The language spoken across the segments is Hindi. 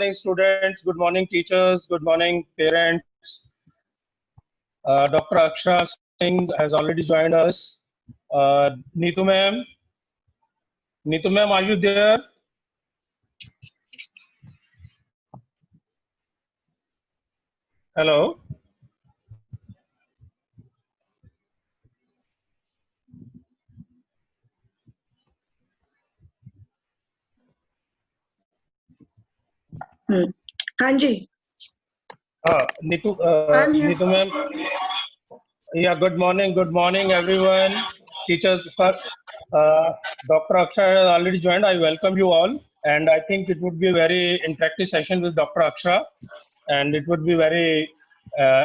morning, students. Good morning, teachers. Good morning, parents. Dr. Akshara Singh has already joined us. Neetu ma'am. Neetu ma'am, are you there? Hello. हाँ जी. Neetu, I'm here. Neetu ma'am. Yeah, good morning, everyone. Teachers first. Dr. Akshara has already joined. I welcome you all, and I think it would be a very interactive session with Dr. Akshara, and it would be very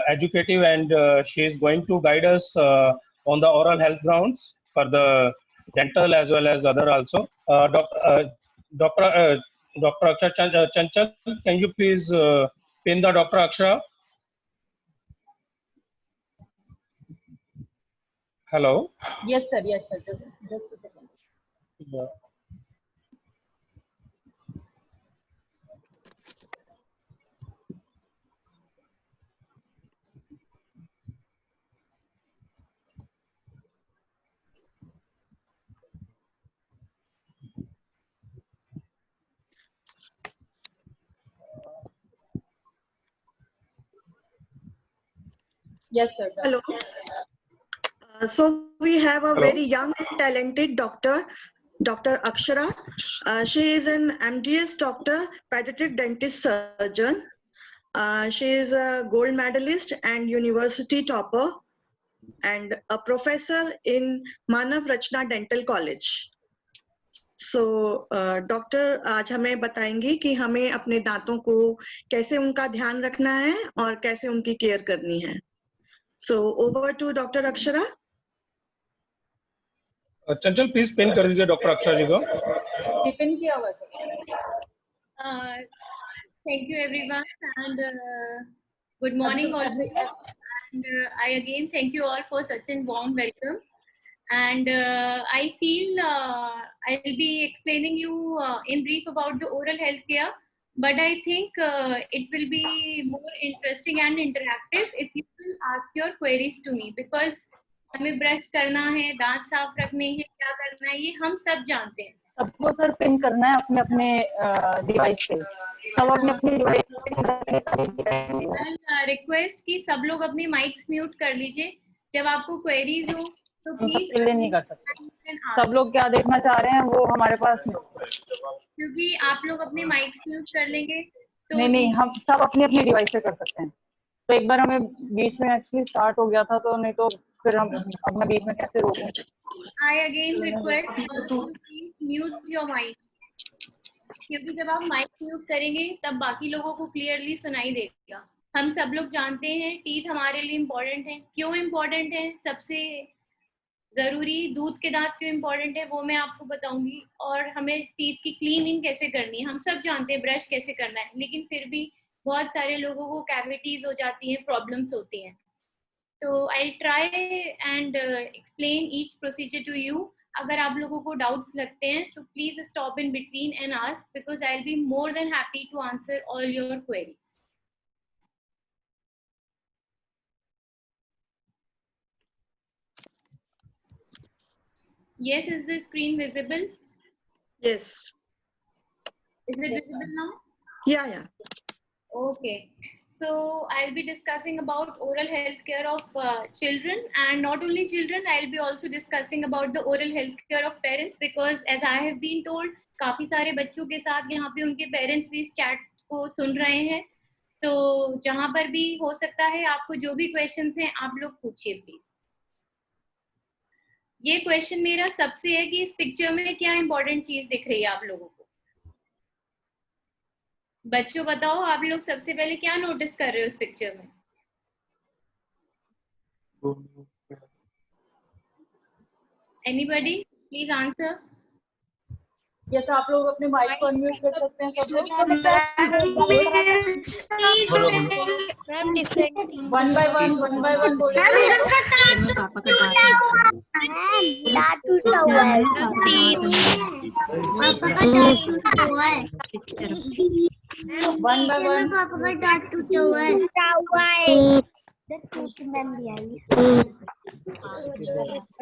educative, and she is going to guide us on the oral health grounds for the dental as well as other also. Dr. Dr. Akshara Chanchal, can you please pin the Dr. Akshara? Hello. Yes, sir. Yes, sir. Just a second. Yeah. Yes, sir. Hello. So we have a Hello. very young and talented doctor, Dr. Akshara. She is an MDS doctor, pediatric dentist surgeon. She is a gold medalist and university topper and a professor in Manav Rachna Dental College. So doctor आज हमें बताएंगी कि हमें अपने दांतों को कैसे उनका ध्यान रखना है और कैसे उनकी केयर करनी है. So over to Dr. Akshara. Chanchal please pin कर दीजिए डॉक्टर अक्षरा जी को. पिन किया हुआ sir. Thank you everyone and good morning all of you. And I again thank you all for such a warm welcome. And I feel I will be explaining you in brief about the oral health care, but I think it will be more interesting and interactive if you will ask your queries to me, because हमें ब्रश करना है, दांत साफ रखने हैं, क्या करना है, ये हम सब जानते हैं. सबको सर पिन करना है अपने अपने डिवाइस पे. सब अपने अपने डिवाइस पे. रिक्वेस्ट कि सब लोग अपने माइक्स म्यूट कर लीजिए. जब आपको क्वेरीज हो तो प्लीज नहीं कर सकते. सब लोग क्या देखना चाह रहे हैं वो हमारे पास नहीं, क्योंकि आप लोग अपने माइक्स म्यूट कर लेंगे तो नहीं हम सब अपने अपने डिवाइस पे कर सकते हैं. तो एक बार हमें बीच में एक्चुअली स्टार्ट हो गया था, तो नहीं तो फिर हम अपने बीच में कैसे रोकें. I again request all to please mute your mics, क्योंकि जब आप माइक म्यूट करेंगे तब बाकी लोगों को क्लियरली सुनाई देगा. हम सब लोग जानते हैं टीथ हमारे लिए इम्पोर्टेंट है. क्यों इम्पोर्टेंट है? सबसे जरूरी दूध के दांत क्यों इम्पोर्टेंट है वो मैं आपको बताऊंगी, और हमें टीथ की क्लीनिंग कैसे करनी है. हम सब जानते हैं ब्रश कैसे करना है, लेकिन फिर भी बहुत सारे लोगों को कैविटीज हो जाती हैं, प्रॉब्लम्स होती हैं. तो I try and explain each procedure to you. अगर आप लोगों को डाउट्स लगते हैं तो please stop in between and ask, because I will be more than happy to answer all your queries. Yes, is the screen visible? Yes. Is it visible now? Yeah. Okay. So I'll be discussing about oral health care of children, and not only children, I'll be also discussing about the oral health care of parents, because as I have been told, काफी सारे बच्चों के साथ यहाँ पे उनके पेरेंट्स भी इस चैट को सुन रहे हैं. तो जहाँ पर भी हो सकता है आपको जो भी क्वेश्चंस हैं आप लोग पूछिए प्लीज. ये क्वेश्चन मेरा सबसे है कि इस पिक्चर में क्या इंपॉर्टेंट चीज दिख रही है आप लोगों को. बच्चों बताओ, आप लोग सबसे पहले क्या नोटिस कर रहे हो इस पिक्चर में? Anybody please answer. यस, आप लोग अपने माइक को अनम्यूट कर सकते हैं सब लोग. वन बाय वन बोले. पापा का दांत टूटा हुआ है. पापा का दांत टूटा हुआ है. वन बाय वन पापा का दांत टूटा हुआ है। मैम भी आई।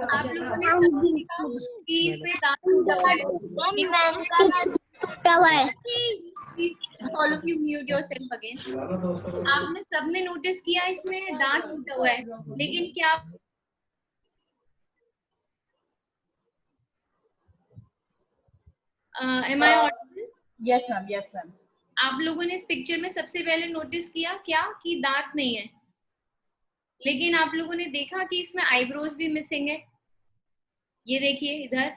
आप लोगों ने सब देखा कि इसमें दांत टूटा हुआ है, मैम का दांत टूटा हुआ है। All of you mute yourself again. आपने सबने नोटिस किया इसमें दांत टूटा हुआ है, लेकिन क्या am I audible? Yes ma'am, yes ma'am. आप लोगों ने इस पिक्चर में सबसे पहले नोटिस किया क्या कि दांत नहीं है, लेकिन आप लोगों ने देखा कि इसमें आईब्रोज भी मिसिंग है। ये देखिए इधर,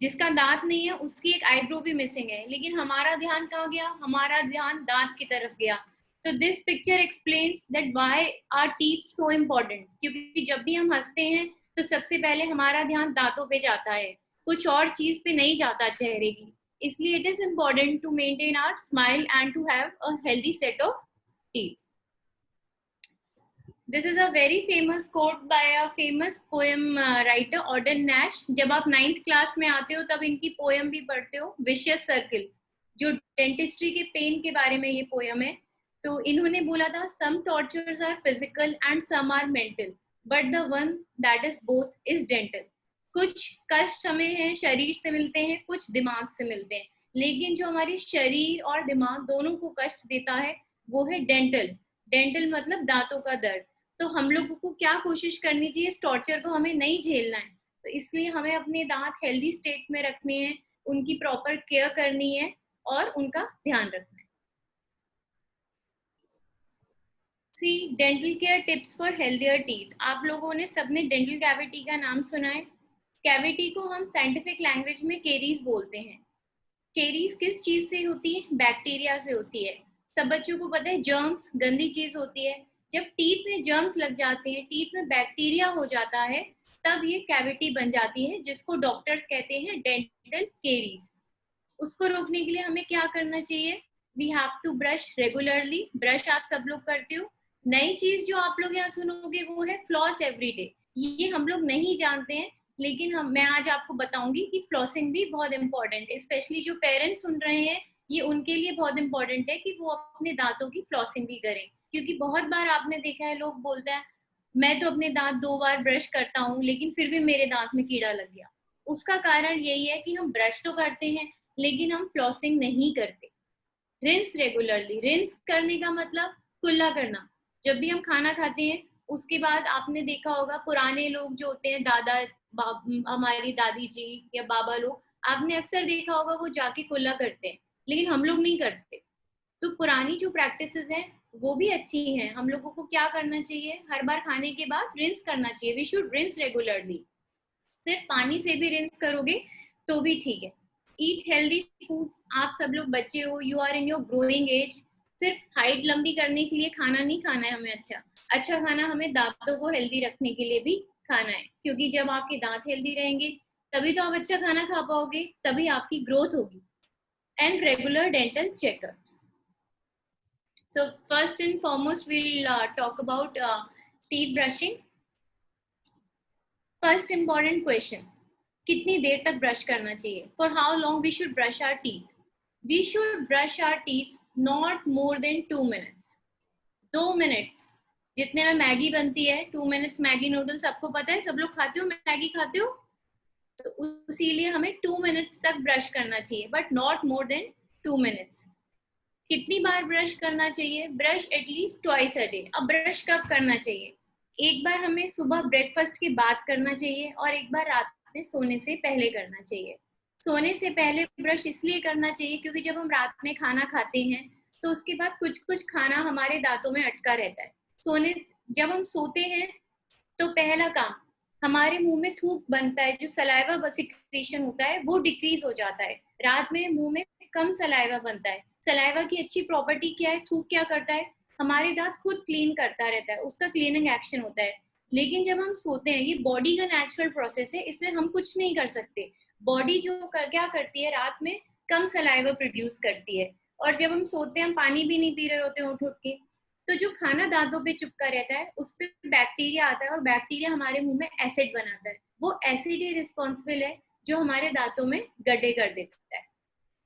जिसका दांत नहीं है उसकी एक आईब्रो भी मिसिंग है, लेकिन हमारा ध्यान कहाँ गया? हमारा ध्यान दांत की तरफ गया। तो this picture explains that why our teeth so important, क्योंकि जब भी हम हंसते हैं तो सबसे पहले हमारा ध्यान दांतों पे जाता है, कुछ और चीज पे नहीं जाता चेहरे की। इसलिए it is important to maintain our smile and to have a healthy set of teeth. This is a very famous quote by a famous poem writer Auden Nash. जब आप 9th क्लास में आते हो तब इनकी पोएम भी पढ़ते हो, विशियस सर्किल, जो डेंटिस्ट्री के पेन के बारे में ये पोएम है। तो इन्होंने बोला था, some tortures are physical and some are mental, but the one that is both is dental. कुछ कष्ट हमें हैं शरीर से मिलते हैं, कुछ दिमाग से मिलते हैं, लेकिन जो हमारी शरीर और दिमाग दोनों को कष्ट देता है वो है डेंटल। डेंटल मतलब दांतों का दर्द। तो हम लोगों को क्या कोशिश करनी चाहिए? इस टॉर्चर को हमें नहीं झेलना है, तो इसलिए हमें अपने दांत हेल्दी स्टेट में रखने हैं, उनकी प्रॉपर केयर करनी है और उनका ध्यान रखना है। See dental care tips for healthier teeth. आप लोगों ने सबने डेंटल कैविटी का नाम सुना है। कैविटी को हम साइंटिफिक लैंग्वेज में केरीज बोलते हैं। केरीज किस चीज से होती है? बैक्टीरिया से होती है। सब बच्चों को पता है जर्म्स गंदी चीज होती है। जब टीथ में जर्म्स लग जाते हैं, टीथ में बैक्टीरिया हो जाता है, तब ये कैविटी बन जाती है, जिसको डॉक्टर्स कहते हैं डेंटल केरीज। उसको रोकने के लिए हमें क्या करना चाहिए? We have to brush regularly. Brush आप सब लोग करते हो। नई चीज जो आप लोग यहाँ सुनोगे वो है फ्लॉस एवरीडे। ये हम लोग नहीं जानते हैं, लेकिन मैं आज आपको बताऊंगी कि फ्लॉसिंग भी बहुत इंपॉर्टेंट है। स्पेशली जो पेरेंट्स सुन रहे हैं, ये उनके लिए बहुत इंपॉर्टेंट है कि वो अपने दांतों की फ्लॉसिंग भी करें, क्योंकि बहुत बार आपने देखा है लोग बोलते हैं मैं तो अपने दांत 2 बार ब्रश करता हूँ लेकिन फिर भी मेरे दांत में कीड़ा लग गया। उसका कारण यही है कि हम ब्रश तो करते हैं लेकिन हम फ्लॉसिंग नहीं करते। Rinse regularly. रिंस करने का मतलब कुल्ला करना। जब भी हम खाना खाते हैं उसके बाद आपने देखा होगा पुराने लोग जो होते हैं, हमारी दादी जी या बाबा लोग, आपने अक्सर देखा होगा वो जाके कुल्ला करते हैं, लेकिन हम लोग नहीं करते। तो पुरानी जो प्रैक्टिसेस हैं वो भी अच्छी हैं। हम लोगों को क्या करना चाहिए? हर बार खाने के बाद रिंस करना चाहिए। We should rinse regularly. सिर्फ पानी से भी रिंस करोगे तो भी ठीक है। Eat healthy foods. आप सब लोग बच्चे हो, you are in your growing age. सिर्फ हाइट लंबी करने के लिए खाना नहीं खाना है हमें। अच्छा खाना हमें दांतों को हेल्दी रखने के लिए भी खाना है, क्योंकि जब आपके दांत हेल्दी रहेंगे तभी तो आप अच्छा खाना खा पाओगे, तभी आपकी ग्रोथ होगी। And regular dental checkups. So first and foremost, we'll talk about teeth brushing. First important question: कितनी देर तक ब्रश करना चाहिए? For how long we should brush our teeth? We should brush our teeth not more than 2 minutes. 2 minutes. जितने में मैगी बनती है, 2 minutes मैगी नूडल्स आपको पता है, सब लोग खाते हो, मैगी खाते हो, तो इसीलिए हमें 2 minutes तक ब्रश करना चाहिए, but not more than 2 minutes. कितनी बार ब्रश करना चाहिए? Brush at least twice a day. अब ब्रश कब करना चाहिए? एक बार हमें सुबह ब्रेकफास्ट के बाद करना चाहिए और एक बार रात में सोने से पहले करना चाहिए। सोने से पहले ब्रश इसलिए करना चाहिए क्योंकि जब हम रात में खाना खाते हैं तो उसके बाद कुछ खाना हमारे दांतों में अटका रहता है। जब हम सोते हैं तो पहला काम, हमारे मुंह में थूक बनता है, जो सलाइवा सिक्रीशन होता है वो डिक्रीज हो जाता है। रात में मुंह में कम सलाइवा बनता है। सलाइवा की अच्छी प्रॉपर्टी क्या है? थूक क्या करता है? हमारे दांत खुद क्लीन करता रहता है, उसका क्लीनिंग एक्शन होता है। लेकिन जब हम सोते हैं, ये बॉडी का नेचुरल प्रोसेस है, इसमें हम कुछ नहीं कर सकते। बॉडी क्या करती है, रात में कम सलाइवा प्रोड्यूस करती है, और जब हम सोते हैं हम पानी भी नहीं पी रहे होते हैं उठ के, तो जो खाना दांतों पे चिपका रहता है उस पर बैक्टीरिया आता है और बैक्टीरिया हमारे मुंह में एसिड बनाता है। वो एसिड ही रिस्पॉन्सिबल है जो हमारे दांतों में गड्ढे कर देता है।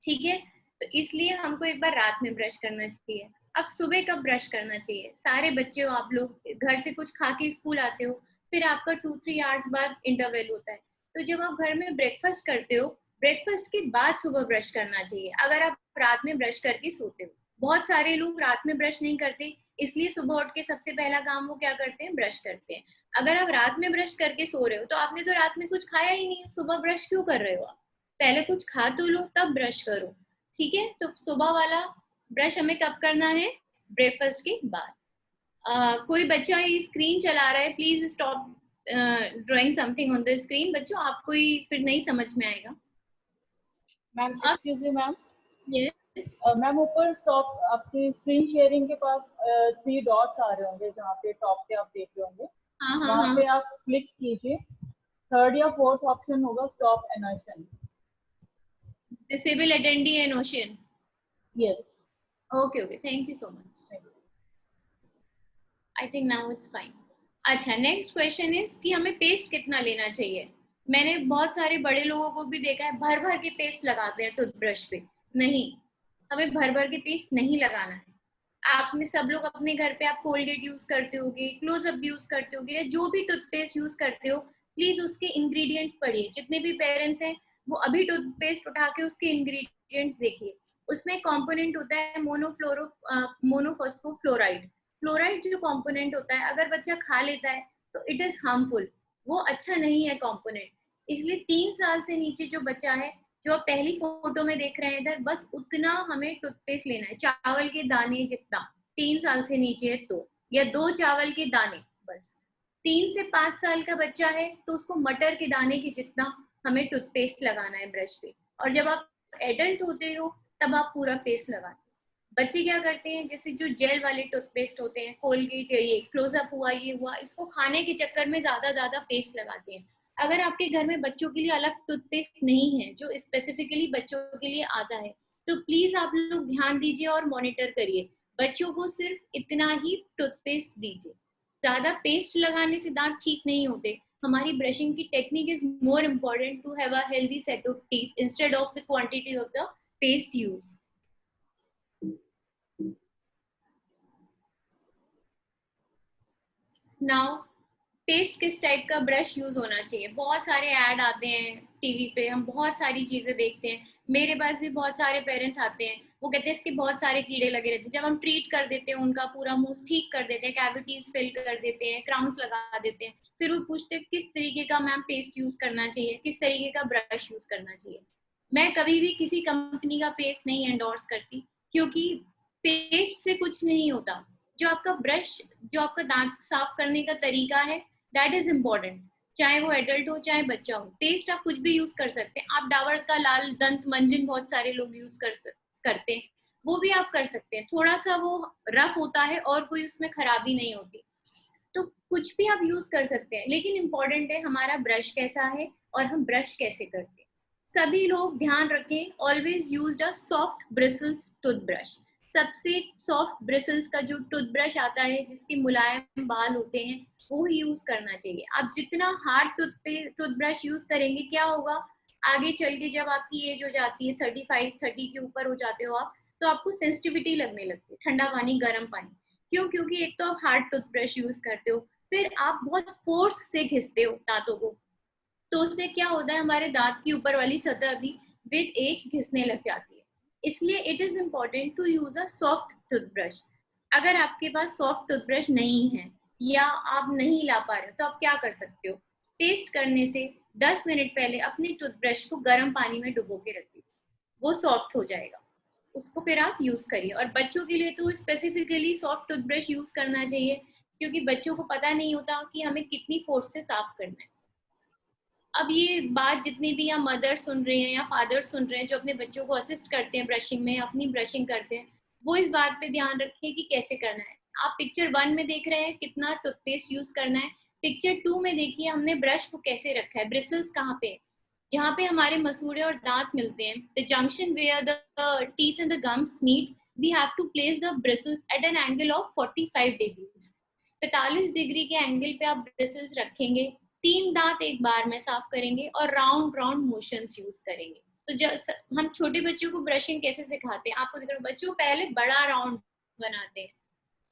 ठीक है, तो इसलिए हमको एक बार रात में ब्रश करना चाहिए। अब सुबह कब ब्रश करना चाहिए? सारे बच्चे हो आप लोग, घर से कुछ खा के स्कूल आते हो, फिर आपका 2-3 आवर्स बाद इंटरवल होता है, तो जब आप घर में ब्रेकफास्ट करते हो, ब्रेकफास्ट के बाद सुबह ब्रश करना चाहिए। अगर आप रात में ब्रश करके सोते हो, बहुत सारे लोग रात में ब्रश नहीं करते, इसलिए सुबह उठ के सबसे पहला काम वो क्या करते हैं? ब्रश करते हैं। अगर आप रात में ब्रश करके सो रहे हो तो आपने तो रात में कुछ खाया ही नहीं है, सुबह ब्रश क्यों कर रहे हो आप? पहले कुछ खा तो लो तब ब्रश करो, ठीक है? तो सुबह वाला ब्रश हमें कब करना है? ब्रेकफास्ट के बाद। कोई बच्चा ये स्क्रीन चला रहा है, please stop drawing something on the screen. बच्चों आपको ही फिर नहीं समझ में आएगा। Ma'am excuse me ma'am, yes, ma'am ऊपर स्टॉप आपकी स्क्रीन शेयरिंग के पास 3 डॉट्स आ रहे होंगे, जहाँ पे टॉप पे आप देख रहे होंगे, हाँ हाँ वहाँ हाँ, पे आप क्लिक कीजिए, 3rd या 4th ऑप्शन होगा stop annotation. Disable attendee annotation. Yes, okay okay, thank you so much. I think now it's fine. अच्छा, नेक्स्ट क्वेश्चन इज कि हमें पेस्ट कितना लेना चाहिए। मैंने बहुत सारे बड़े लोगों को भी देखा है भर भर के पेस्ट लगाते हैं टूथब्रश पे। नहीं, हमें भर भर के पेस्ट नहीं लगाना है। आप में सब लोग अपने घर पे आप कोलगेट यूज करते होगे, क्लोजअप यूज करते होगे, या जो भी टूथपेस्ट यूज करते हो, प्लीज उसके इंग्रेडिएंट्स पढ़िए। जितने भी पेरेंट्स हैं वो अभी टूथपेस्ट उठा के उसके इंग्रेडिएंट्स देखिए। उसमें कंपोनेंट होता है मोनोफॉस्फोफ्लोराइड। फ्लोराइड जो कंपोनेंट होता है, अगर बच्चा खा लेता है तो इट इज हार्मफुल, वो अच्छा नहीं है कंपोनेंट। इसलिए 3 साल से नीचे जो बच्चा है, जो आप पहली फोटो में देख रहे हैं इधर, बस उतना हमें टूथपेस्ट लेना है, चावल के दाने जितना। 3 साल से नीचे है तो, या 2 चावल के दाने बस। 3 से 5 साल का बच्चा है तो उसको मटर के दाने के जितना हमें टूथपेस्ट लगाना है ब्रश पे। और जब आप एडल्ट होते हो तब आप पूरा पेस्ट लगाते हो। बच्चे क्या करते हैं, जैसे जो जेल वाले टूथपेस्ट होते हैं, कोलगेट, ये क्लोजअप हुआ, ये हुआ, इसको खाने के चक्कर में ज्यादा पेस्ट लगाते हैं। अगर आपके घर में बच्चों के लिए अलग टूथपेस्ट नहीं है जो स्पेसिफिकली बच्चों के लिए आता है, तो प्लीज आप लोग ध्यान दीजिए और मॉनिटर करिए। बच्चों को सिर्फ इतना ही टूथपेस्ट दीजिए। ज्यादा पेस्ट लगाने से दांत ठीक नहीं होते। हमारी ब्रशिंग की technique is more important to have a healthy set of teeth instead of the quantity of the paste use. Now, paste किस टाइप का ब्रश यूज होना चाहिए? बहुत सारे ऐड आते हैं टीवी पे, हम बहुत सारी चीजें देखते हैं। मेरे पास भी बहुत सारे पेरेंट्स आते हैं, वो कहते हैं इसके बहुत सारे कीड़े लगे रहते हैं। जब हम ट्रीट कर देते हैं, उनका पूरा मुंह ठीक कर देते हैं, कैविटीज फिल कर देते हैं, क्राउन्स लगा देते हैं, फिर वो पूछते हैं किस तरीके का मैम पेस्ट यूज करना चाहिए, किस तरीके का ब्रश यूज करना चाहिए। मैं कभी भी किसी कंपनी का पेस्ट नहीं एंडोर्स करती, क्योंकि पेस्ट से कुछ नहीं होता। जो आपका ब्रश, जो आपका दांत साफ करने का तरीका है, दैट इज इम्पोर्टेंट। चाहे वो एडल्ट हो चाहे बच्चा हो, पेस्ट आप कुछ भी यूज कर सकते हैं। आप डाबर का लाल दंत मंजन बहुत सारे लोग यूज करते हैं, वो भी आप कर सकते हैं। थोड़ा सा वो रफ होता है और कोई उसमें खराबी नहीं होती, तो कुछ भी आप यूज कर सकते हैं। लेकिन इम्पोर्टेंट है हमारा ब्रश कैसा है और हम ब्रश कैसे करते हैं। सभी लोग ध्यान रखें, always use a soft bristles toothbrush. सबसे सॉफ्ट ब्रिसल्स का जो टूथब्रश आता है, जिसके मुलायम बाल होते हैं, वो ही यूज करना चाहिए। आप जितना हार्ड टूथब्रश यूज करेंगे, क्या होगा आगे चल के, जब आपकी एज हो जाती है 35-30 के ऊपर हो जाते हो आप, तो आपको सेंसिटिविटी लगने लगती है, ठंडा पानी, गर्म पानी। क्यों? क्योंकि एक तो आप हार्ड टूथब्रश यूज करते हो, फिर आप बहुत फोर्स से घिसते हो दांतों को, तो उससे क्या होता है, हमारे दांत की ऊपर वाली सतह भी विद एज घिसने लग जाती है। इसलिए it is important to use a soft toothbrush. अगर आपके पास सॉफ्ट टूथब्रश नहीं है या आप नहीं ला पा रहे हो, तो आप क्या कर सकते हो, पेस्ट करने से 10 मिनट पहले अपने टूथब्रश को गर्म पानी में डुबो के रख दीजिए, वो सॉफ्ट हो जाएगा, उसको फिर आप यूज करिए। और बच्चों के लिए तो स्पेसिफिकली सॉफ्ट टूथब्रश यूज करना चाहिए, क्योंकि बच्चों को पता नहीं होता कि हमें कितनी फोर्स से साफ करना है। अब ये बात जितने भी या मदर सुन रहे हैं या फादर सुन रहे हैं जो अपने बच्चों को असिस्ट करते हैं ब्रशिंग में, अपनी ब्रशिंग करते हैं, वो इस बात पे ध्यान रखें कि कैसे करना है। आप पिक्चर 1 में देख रहे हैं कितना टूथपेस्ट यूज करना है, पिक्चर 2 में देखिए हमने ब्रश को कैसे रखा है, ब्रिसल्स कहाँ पे, जहाँ पे हमारे मसूड़े और दांत मिलते हैं, the junction where the teeth and the gums meet, we have to place the bristles at an angle of 45 degrees. 45 degree के एंगल पे आप ब्रिसल्स रखेंगे, 3 दांत एक बार में साफ करेंगे और राउंड राउंड मोशंस यूज करेंगे। तो हम छोटे बच्चों को ब्रशिंग कैसे सिखाते हैं, आपको दिख रहा है, बच्चों पहले बड़ा राउंड बनाते हैं,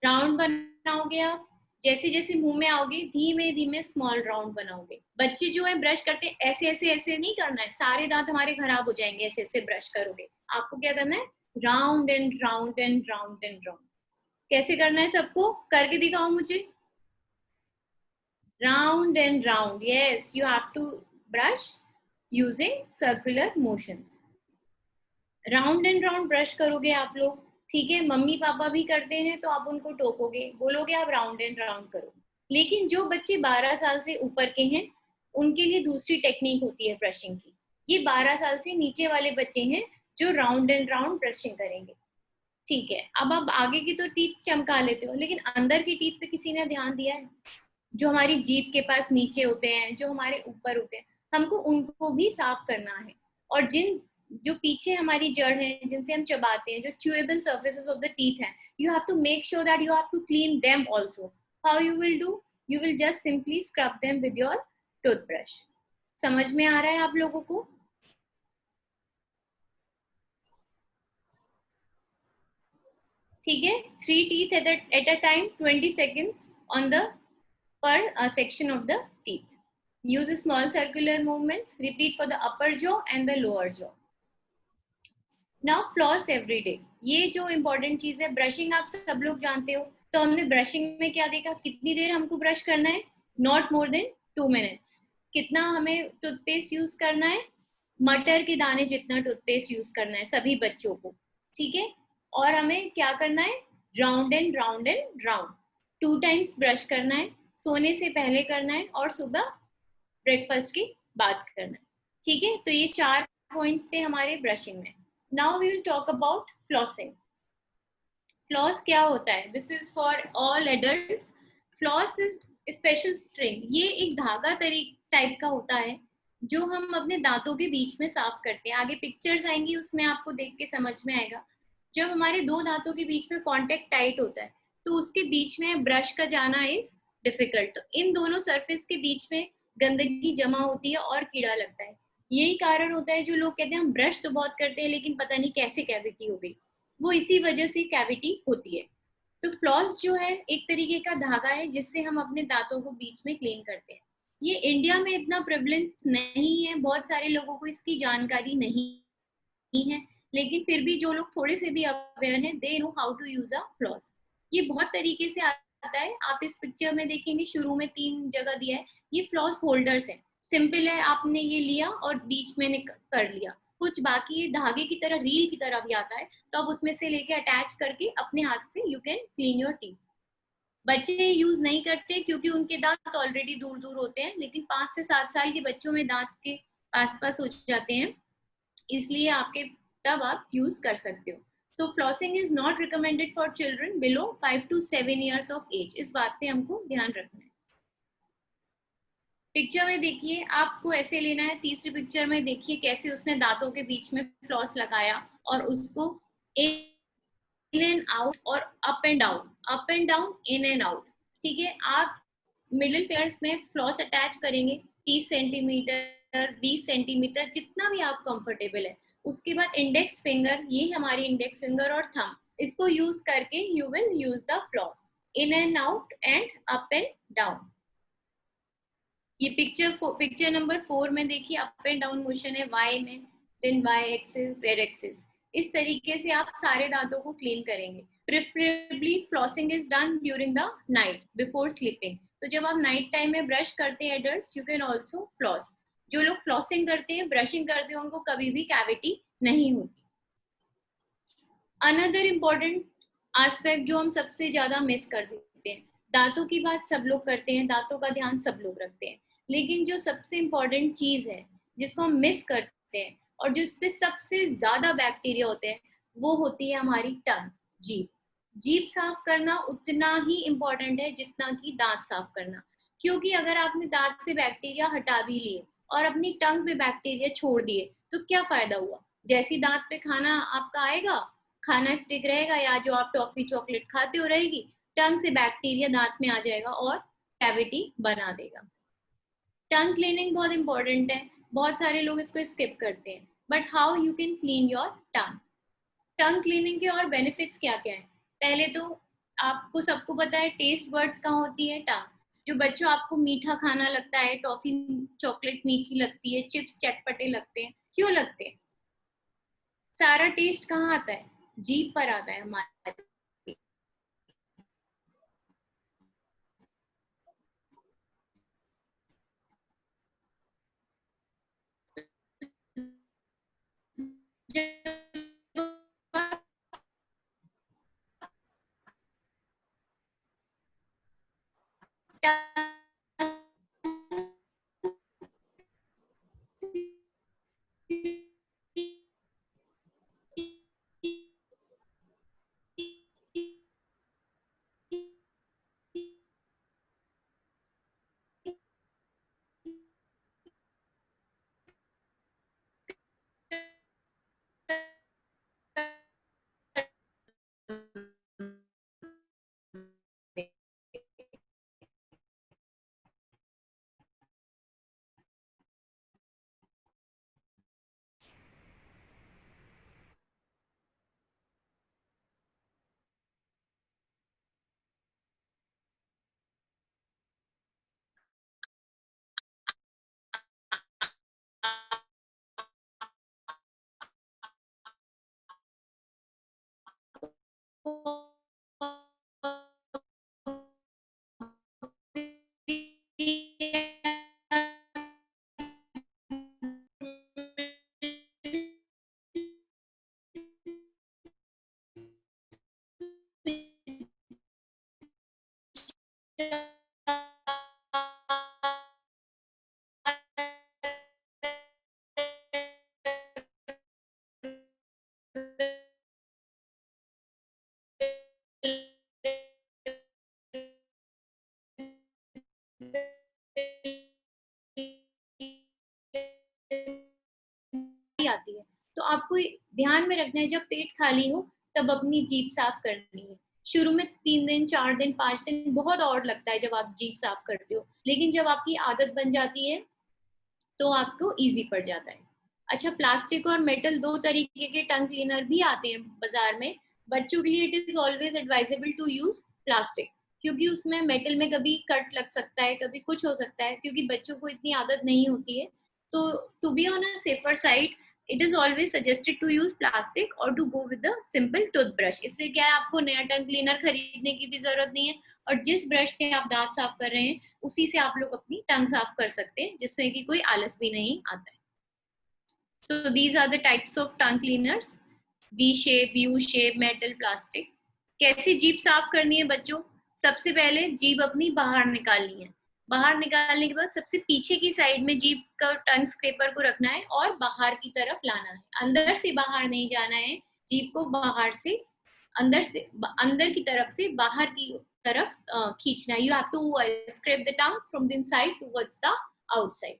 राउंड बनाओगे आप, जैसे जैसे मुंह में आओगे धीमे धीमे स्मॉल राउंड बनाओगे। बच्चे जो है ब्रश करते हैं ऐसे ऐसे ऐसे नहीं करना है, सारे दांत हमारे खराब हो जाएंगे ऐसे ऐसे ब्रश करोगे। आपको क्या करना है, round and round and round and round. कैसे करना है सबको करके दिखाओ मुझे। Round and round, yes, you have to brush using circular motions. Round and round brush करोगे आप लोग, ठीक है। मम्मी पापा भी करते हैं तो आप उनको टोकोगे, बोलोगे आप राउंड एंड राउंड करो। लेकिन जो बच्चे 12 साल से ऊपर के हैं उनके लिए दूसरी टेक्निक होती है ब्रशिंग की। ये 12 साल से नीचे वाले बच्चे हैं जो राउंड एंड राउंड ब्रशिंग करेंगे, ठीक है। अब आप आगे की तो टीथ चमका लेते हो, लेकिन अंदर की टीथ पे किसी ने ध्यान दिया है? जो हमारी जीभ के पास नीचे होते हैं, जो हमारे ऊपर होते हैं, हमको उनको भी साफ करना है। और जो पीछे हमारी जड़ है जिनसे हम चबाते हैं, जो chewable surfaces of the teeth हैं, you have to make sure that you have to clean them also. How you will do? You will just simply scrub them with your toothbrush. समझ में आ रहा है आप लोगों को? ठीक है। 3 teeth at a time, 20 seconds on the per section of the teeth. Use small circular movements. Repeat for the upper jaw and the lower jaw. Now floss every day. ये जो इम्पोर्टेंट चीज है, ब्रशिंग आप सब लोग जानते हो। तो हमने ब्रशिंग में क्या देखा, कितनी देर हमको ब्रश करना है, नॉट मोर देन 2 minutes। कितना हमें टूथपेस्ट यूज करना है, मटर के दाने जितना टूथपेस्ट यूज करना है सभी बच्चों को, ठीक है। और हमें क्या करना है, round and round and round 2 times brush करना है, सोने से पहले करना है और सुबह ब्रेकफास्ट के बाद करना है, ठीक है। तो ये 4 पॉइंट्स थे हमारे ब्रशिंग में। Now we will talk about flossing. Floss क्या होता है? This is for all adults. Floss is special string. ये एक धागा टाइप का होता है जो हम अपने दांतों के बीच में साफ करते हैं। आगे पिक्चर्स आएंगी, उसमें आपको देख के समझ में आएगा। जब हमारे 2 दांतों के बीच में कांटेक्ट टाइट होता है तो उसके बीच में ब्रश का जाना इज डिफिकल्ट। तो इन दोनों सरफेस के बीच में गंदगी जमा होती है और कीड़ा लगता है। यही कारण होता है जो लोग कहते हैं हम ब्रश तो बहुत करते हैं लेकिन पता नहीं कैसे कैविटी हो गई, वो इसी वजह से कैविटी होती है। तो फ्लॉस जो है एक तरीके का धागा है जिससे हम अपने दांतों को बीच में क्लीन करते हैं। ये इंडिया में इतना प्रेवलेंट नहीं है, बहुत सारे लोगों को इसकी जानकारी नहीं है, लेकिन फिर भी जो लोग थोड़े से भी अवेयर हैं, they know how to use a floss. ये बहुत तरीके से आता है। आप इस पिक्चर में देखेंगे शुरू में 3 जगह दिया है, ये फ्लॉस होल्डर्स है। सिंपल है, आपने ये लिया और बीच में कर लिया। कुछ बाकी धागे की तरह, रील की तरह भी आता है, तो आप उसमें से लेके अटैच करके अपने हाथ से you can clean your teeth. बच्चे यूज नहीं करते क्योंकि उनके दांत ऑलरेडी दूर दूर होते हैं, लेकिन 5 से 7 साल के बच्चों में दांत के आसपास हो जाते हैं, इसलिए आपके तब आप यूज कर सकते हो। So flossing is not recommended for children below 5 to 7 years of age. इस बात पे हमको ध्यान रखना है। पिक्चर में देखिए, आपको ऐसे लेना है। तीसरी पिक्चर में देखिए कैसे उसने दांतों के बीच में फ्लॉस लगाया और उसको इन एंड आउट और up and down in and out, ठीक है। आप मिडिल पेयर्स में फ्लॉस अटैच करेंगे 30 सेंटीमीटर 20 सेंटीमीटर, जितना भी आप कंफर्टेबल है। उसके बाद इंडेक्स फिंगर, ये हमारी इंडेक्स फिंगर और थंब, इसको यूज करके you will use the floss in and out and up and down. ये पिक्चर नंबर 4 में देखिए, अप एंड डाउन मोशन है वाई में, then Y axis, Z axis. इस तरीके से आप सारे दांतों को क्लीन करेंगे। Preferably flossing is done during the night before sleeping. तो जब आप नाइट टाइम में ब्रश करते हैं adults, you can also floss. जो लोग फ्लॉसिंग करते हैं, ब्रशिंग करते हैं, उनको कभी भी कैविटी नहीं होती। अनदर इम्पोर्टेंट एस्पेक्ट जो हम सबसे ज्यादा मिस कर देते हैं, दांतों की बात सब लोग करते हैं, दांतों का ध्यान सब लोग रखते हैं, लेकिन जो सबसे इम्पोर्टेंट चीज है जिसको हम मिस करते हैं और जिस पे सबसे ज्यादा बैक्टीरिया होते हैं, वो होती है हमारी टंग, जीभ। जीभ साफ करना उतना ही इम्पोर्टेंट है जितना कि दांत साफ करना, क्योंकि अगर आपने दांत से बैक्टीरिया हटा भी लिए और अपनी टंग पे बैक्टीरिया छोड़ दिए तो क्या फायदा हुआ। जैसी दांत पे खाना आपका आएगा, खाना स्टिक रहेगा, या जो आप टॉफी चॉकलेट खाते हो रहेगी, टंग से बैक्टीरिया दांत में आ जाएगा और कैविटी बना देगा। टंग क्लीनिंग बहुत इंपॉर्टेंट है, बहुत सारे लोग इसको स्किप करते हैं। But how you can clean your tongue. Tongue cleaning के और बेनिफिट्स क्या क्या है? पहले तो आपको सबको पता है टेस्ट बर्ड्स कहाँ होती है? टंग। जो बच्चों आपको मीठा खाना लगता है, टॉफी चॉकलेट मीठी लगती है, चिप्स चटपटे लगते हैं, क्यों लगते हैं? सारा टेस्ट कहाँ आता है? जीभ पर आता है हमारे। आती है। तो आपको ध्यान में रखना है जब पेट खाली हो तब अपनी जीभ साफ करनी है। शुरू में 3 दिन 4 दिन 5 दिन बहुत ऑड लगता है जब आप जीभ साफ करते हो, लेकिन जब आपकी आदत बन जाती है तो आपको इजी पड़ जाता है। अच्छा, प्लास्टिक और मेटल दो तरीके के टंग क्लीनर भी आते हैं बाजार में। बच्चों के लिए it is always advisable to use plastic, क्योंकि उसमें मेटल में कभी कट लग सकता है, कभी कुछ हो सकता है, क्योंकि बच्चों को इतनी आदत नहीं होती है। तो to be on a safer side it is always suggested to use plastic और to go with the simple toothbrush. इससे क्या है, आपको नया टंग क्लीनर खरीदने की भी जरूरत नहीं है, और जिस ब्रश से आप दांत साफ कर रहे हैं उसी से आप लोग अपनी टंग साफ कर सकते हैं, जिसमें कि कोई आलस भी नहीं आता है। So these are the types of tongue cleaners, V shape, U shape, metal, plastic. कैसे जीभ साफ करनी है बच्चों? सबसे पहले जीभ अपनी बाहर निकालनी है। बाहर निकालने के बाद सबसे पीछे की साइड में जीभ का टंग स्क्रैपर को रखना है और बाहर की तरफ लाना है। अंदर से बाहर नहीं जाना है, जीभ को बाहर से अंदर की तरफ से बाहर की तरफ खींचना है। You have to scrape the tongue from the inside towards the outside.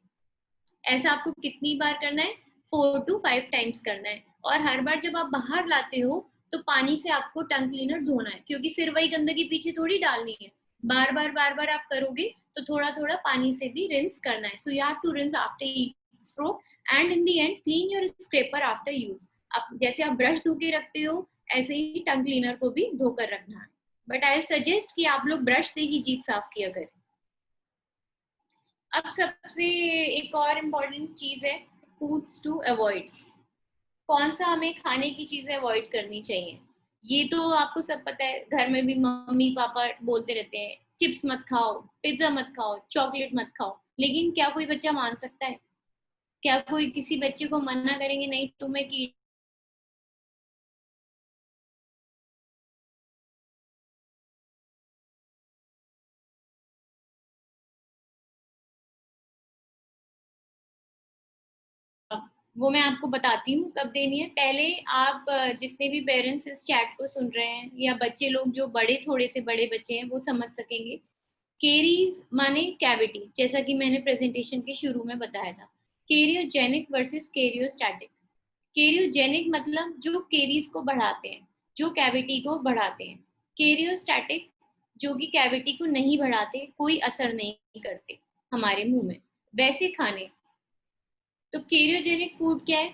ऐसा आपको कितनी बार करना है? 4 to 5 टाइम्स करना है। और हर बार जब आप बाहर लाते हो तो पानी से आपको टंग क्लीनर धोना है, क्योंकि फिर वही गंदगी पीछे थोड़ी डालनी है। बार बार आप करोगे तो थोड़ा थोड़ा पानी से भी रिंस करना है। So you have to rinse after each stroke and in the end clean your scraper after use. अब जैसे आप ब्रश धो के रखते हो ऐसे ही टंग क्लीनर को भी धोकर रखना है। बट आई सजेस्ट कि आप लोग ब्रश से ही जीभ साफ किया करें। अब सबसे एक और इम्पोर्टेंट चीज है फूड्स टू अवॉइड। कौन सा हमें खाने की चीजें अवॉइड करनी चाहिए? ये तो आपको सब पता है, घर में भी मम्मी पापा बोलते रहते हैं चिप्स मत खाओ, पिज्जा मत खाओ, चॉकलेट मत खाओ। लेकिन क्या कोई बच्चा मान सकता है? क्या कोई किसी बच्चे को मना करेंगे नहीं तुम्हें की वो मैं आपको बताती हूँ कब देनी है। पहले आप जितने भी पेरेंट्स इस चैट को सुन रहे हैं या बच्चे लोग जो बड़े थोड़े से बड़े बच्चे हैं वो समझ सकेंगे। केरीज माने कैविटी, जैसा कि मैंने प्रेजेंटेशन के शुरू में बताया था। केरियोजेनिक वर्सेस केरियोस्टैटिक। केरियोजेनिक मतलब जो केरीज को बढ़ाते हैं, जो कैविटी को बढ़ाते हैं। केरियोस्टैटिक जो कि कैविटी को नहीं बढ़ाते, कोई असर नहीं करते हमारे मुंह में। वैसे खाने तो केरियोजेनिक फूड क्या है?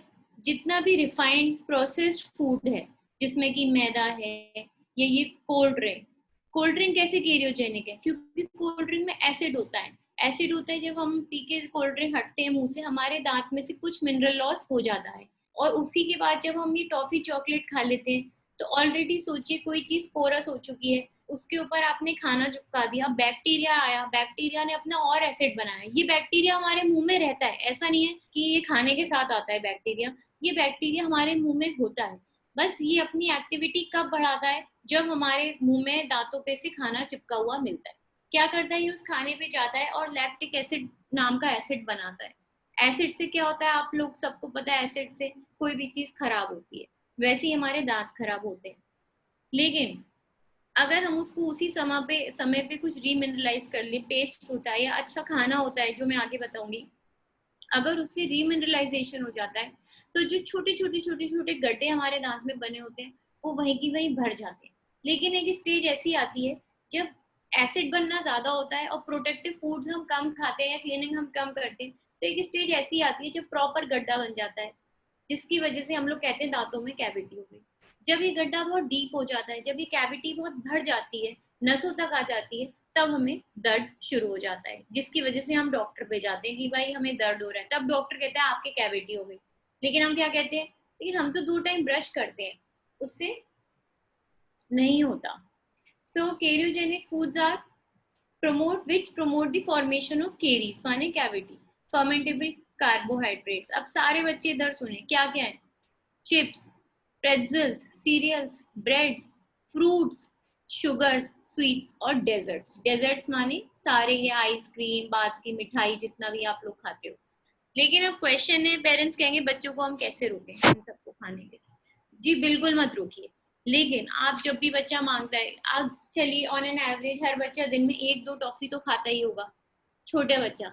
जितना भी रिफाइंड प्रोसेस्ड फूड है जिसमें कि मैदा है या ये कोल्ड ड्रिंक कैसे कैरियोजेनिक है? क्योंकि कोल्ड ड्रिंक में एसिड होता है। एसिड होता है, जब हम पी के कोल्ड ड्रिंक हटते हैं मुंह से, हमारे दांत में से कुछ मिनरल लॉस हो जाता है, और उसी के बाद जब हम ये टॉफी चॉकलेट खा लेते हैं तो ऑलरेडी सोचिए कोई चीज पोरस हो चुकी है, उसके ऊपर आपने खाना चिपका दिया, बैक्टीरिया आया, बैक्टीरिया ने अपना और एसिड बनाया। ये बैक्टीरिया हमारे मुंह में रहता है, ऐसा नहीं है कि ये खाने के साथ आता है बैक्टीरिया, ये बैक्टीरिया हमारे मुंह में होता है। बस ये अपनी एक्टिविटी कब बढ़ाता है? जब हमारे मुंह में दांतों पे से खाना चिपका हुआ मिलता है। क्या करता है? ये उस खाने पे जाता है और लैक्टिक एसिड नाम का एसिड बनाता है। एसिड से क्या होता है? आप लोग सबको पता है, एसिड से कोई भी चीज खराब होती है, वैसे ही हमारे दांत खराब होते हैं। लेकिन अगर हम उसको उसी समय पे कुछ रीमिनरलाइज कर ले, पेस्ट होता है या अच्छा खाना होता है जो मैं आगे बताऊंगी, अगर उससे रीमिनरलाइजेशन हो जाता है तो जो छोटे गड्ढे हमारे दांत में बने होते हैं वो वहीं की वहीं भर जाते हैं। लेकिन एक स्टेज ऐसी आती है जब एसिड बनना ज्यादा होता है और प्रोटेक्टिव फूड्स हम कम खाते हैं या क्लीनिंग हम कम करते हैं, तो एक स्टेज ऐसी आती है जब प्रॉपर गड्ढा बन जाता है, जिसकी वजह से हम लोग कहते हैं दांतों में कैविटी हो गई। जब ये गड्ढा बहुत डीप हो जाता है, जब ये कैविटी बहुत भर जाती है, नसों तक आ जाती है, तब हमें दर्द शुरू हो जाता है, जिसकी वजह से हम डॉक्टर पे जाते हैं कि भाई हमें दर्द हो रहा है। तब डॉक्टर कहते हैं आपके कैविटी हो गई। लेकिन हम क्या कहते हैं? लेकिन हम तो 2 टाइम ब्रश करते हैं, उससे नहीं होता। So cariogenic foods are promote the formation of caries माने कैविटी, fermentable carbohydrates। अब सारे बच्चे इधर सुने, क्या क्या है? Chips, pretzels, cereals, breads, fruits, sugars, sweets और डेजर्ट्स। डेजर्ट्स माने सारे ये आइसक्रीम, बाद की मिठाई, जितना भी आप लोग खाते हो। लेकिन अब क्वेश्चन है, पेरेंट्स कहेंगे बच्चों को हम कैसे रोकें इन सबको खाने के? जी बिल्कुल मत रोकिए। लेकिन आप जब भी बच्चा मांगता है, आप चलिए ऑन एन एवरेज हर बच्चा दिन में 1-2 टॉफी तो खाता ही होगा, छोटे बच्चा।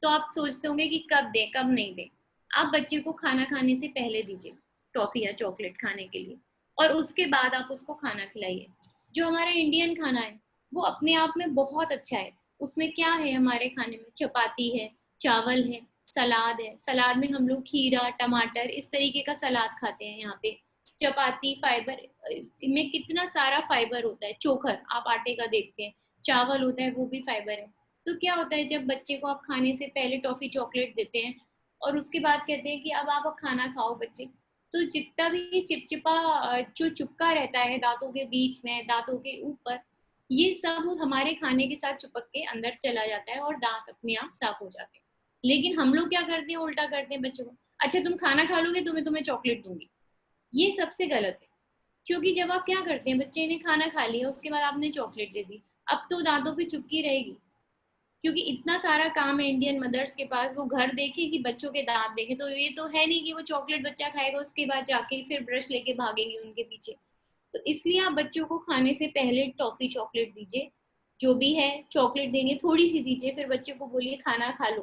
तो आप सोचते होंगे कि कब दें कब नहीं दें। आप बच्चे को खाना खाने से पहले दीजिए टॉफी या चॉकलेट खाने के लिए, और उसके बाद आप उसको खाना खिलाइए। जो हमारा इंडियन खाना है वो अपने आप में बहुत अच्छा है। उसमें क्या है? हमारे खाने में चपाती है, चावल है, सलाद है। सलाद में हम लोग खीरा, टमाटर, इस तरीके का सलाद खाते हैं यहाँ पे। चपाती फाइबर में कितना सारा फाइबर होता है। चोखर आप आटे का देखते हैं, चावल होता है, वो भी फाइबर है। तो क्या होता है, जब बच्चे को आप खाने से पहले टॉफी चॉकलेट देते हैं और उसके बाद कहते हैं कि अब आप खाना खाओ बच्चे, तो जितना भी चिपचिपा जो चिपका रहता है दांतों के बीच में, दांतों के ऊपर, ये सब हमारे खाने के साथ चिपक के अंदर चला जाता है और दांत अपने आप साफ हो जाते हैं। लेकिन हम लोग क्या करते हैं? उल्टा करते हैं बच्चों को, अच्छा तुम खाना खा लोगे तो मैं तुम्हें चॉकलेट दूंगी। ये सबसे गलत है। क्योंकि जब आप क्या करते हैं, बच्चे ने खाना खा लिया, उसके बाद आपने चॉकलेट दे दी, अब तो दांतों पे चुपकी रहेगी। क्योंकि इतना सारा काम है इंडियन मदर्स के पास, वो घर देखे कि बच्चों के दांत देखे, तो ये तो है नहीं कि वो चॉकलेट बच्चा खाएगा उसके बाद जाके फिर ब्रश लेके भागेंगे उनके पीछे। तो इसलिए आप बच्चों को खाने से पहले टॉफी चॉकलेट दीजिए, जो भी है चॉकलेट देंगे थोड़ी सी दीजिए, फिर बच्चे को बोलिए खाना खा लो।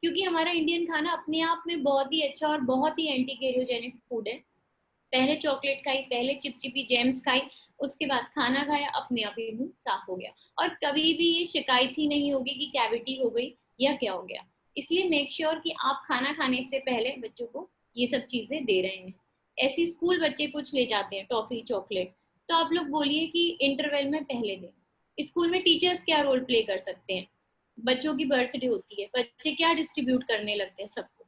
क्योंकि हमारा इंडियन खाना अपने आप में बहुत ही अच्छा और बहुत ही एंटी कैरियोजेनिक फूड है। पहले चॉकलेट खाई, पहले चिपचिपी जेम्स खाई, उसके बाद खाना खाया, अपने आप ही मुंह साफ हो गया, और कभी भी ये शिकायत ही नहीं होगी कि कैविटी हो गई या क्या हो गया। इसलिए मेक श्योर कि आप खाना खाने से पहले बच्चों को ये सब चीजें दे रहे हैं। ऐसे स्कूल बच्चे कुछ ले जाते हैं टॉफी चॉकलेट, तो आप लोग बोलिए कि इंटरवल में पहले दें। स्कूल में टीचर्स क्या रोल प्ले कर सकते हैं? बच्चों की बर्थडे होती है, बच्चे क्या डिस्ट्रीब्यूट करने लगते हैं? सबको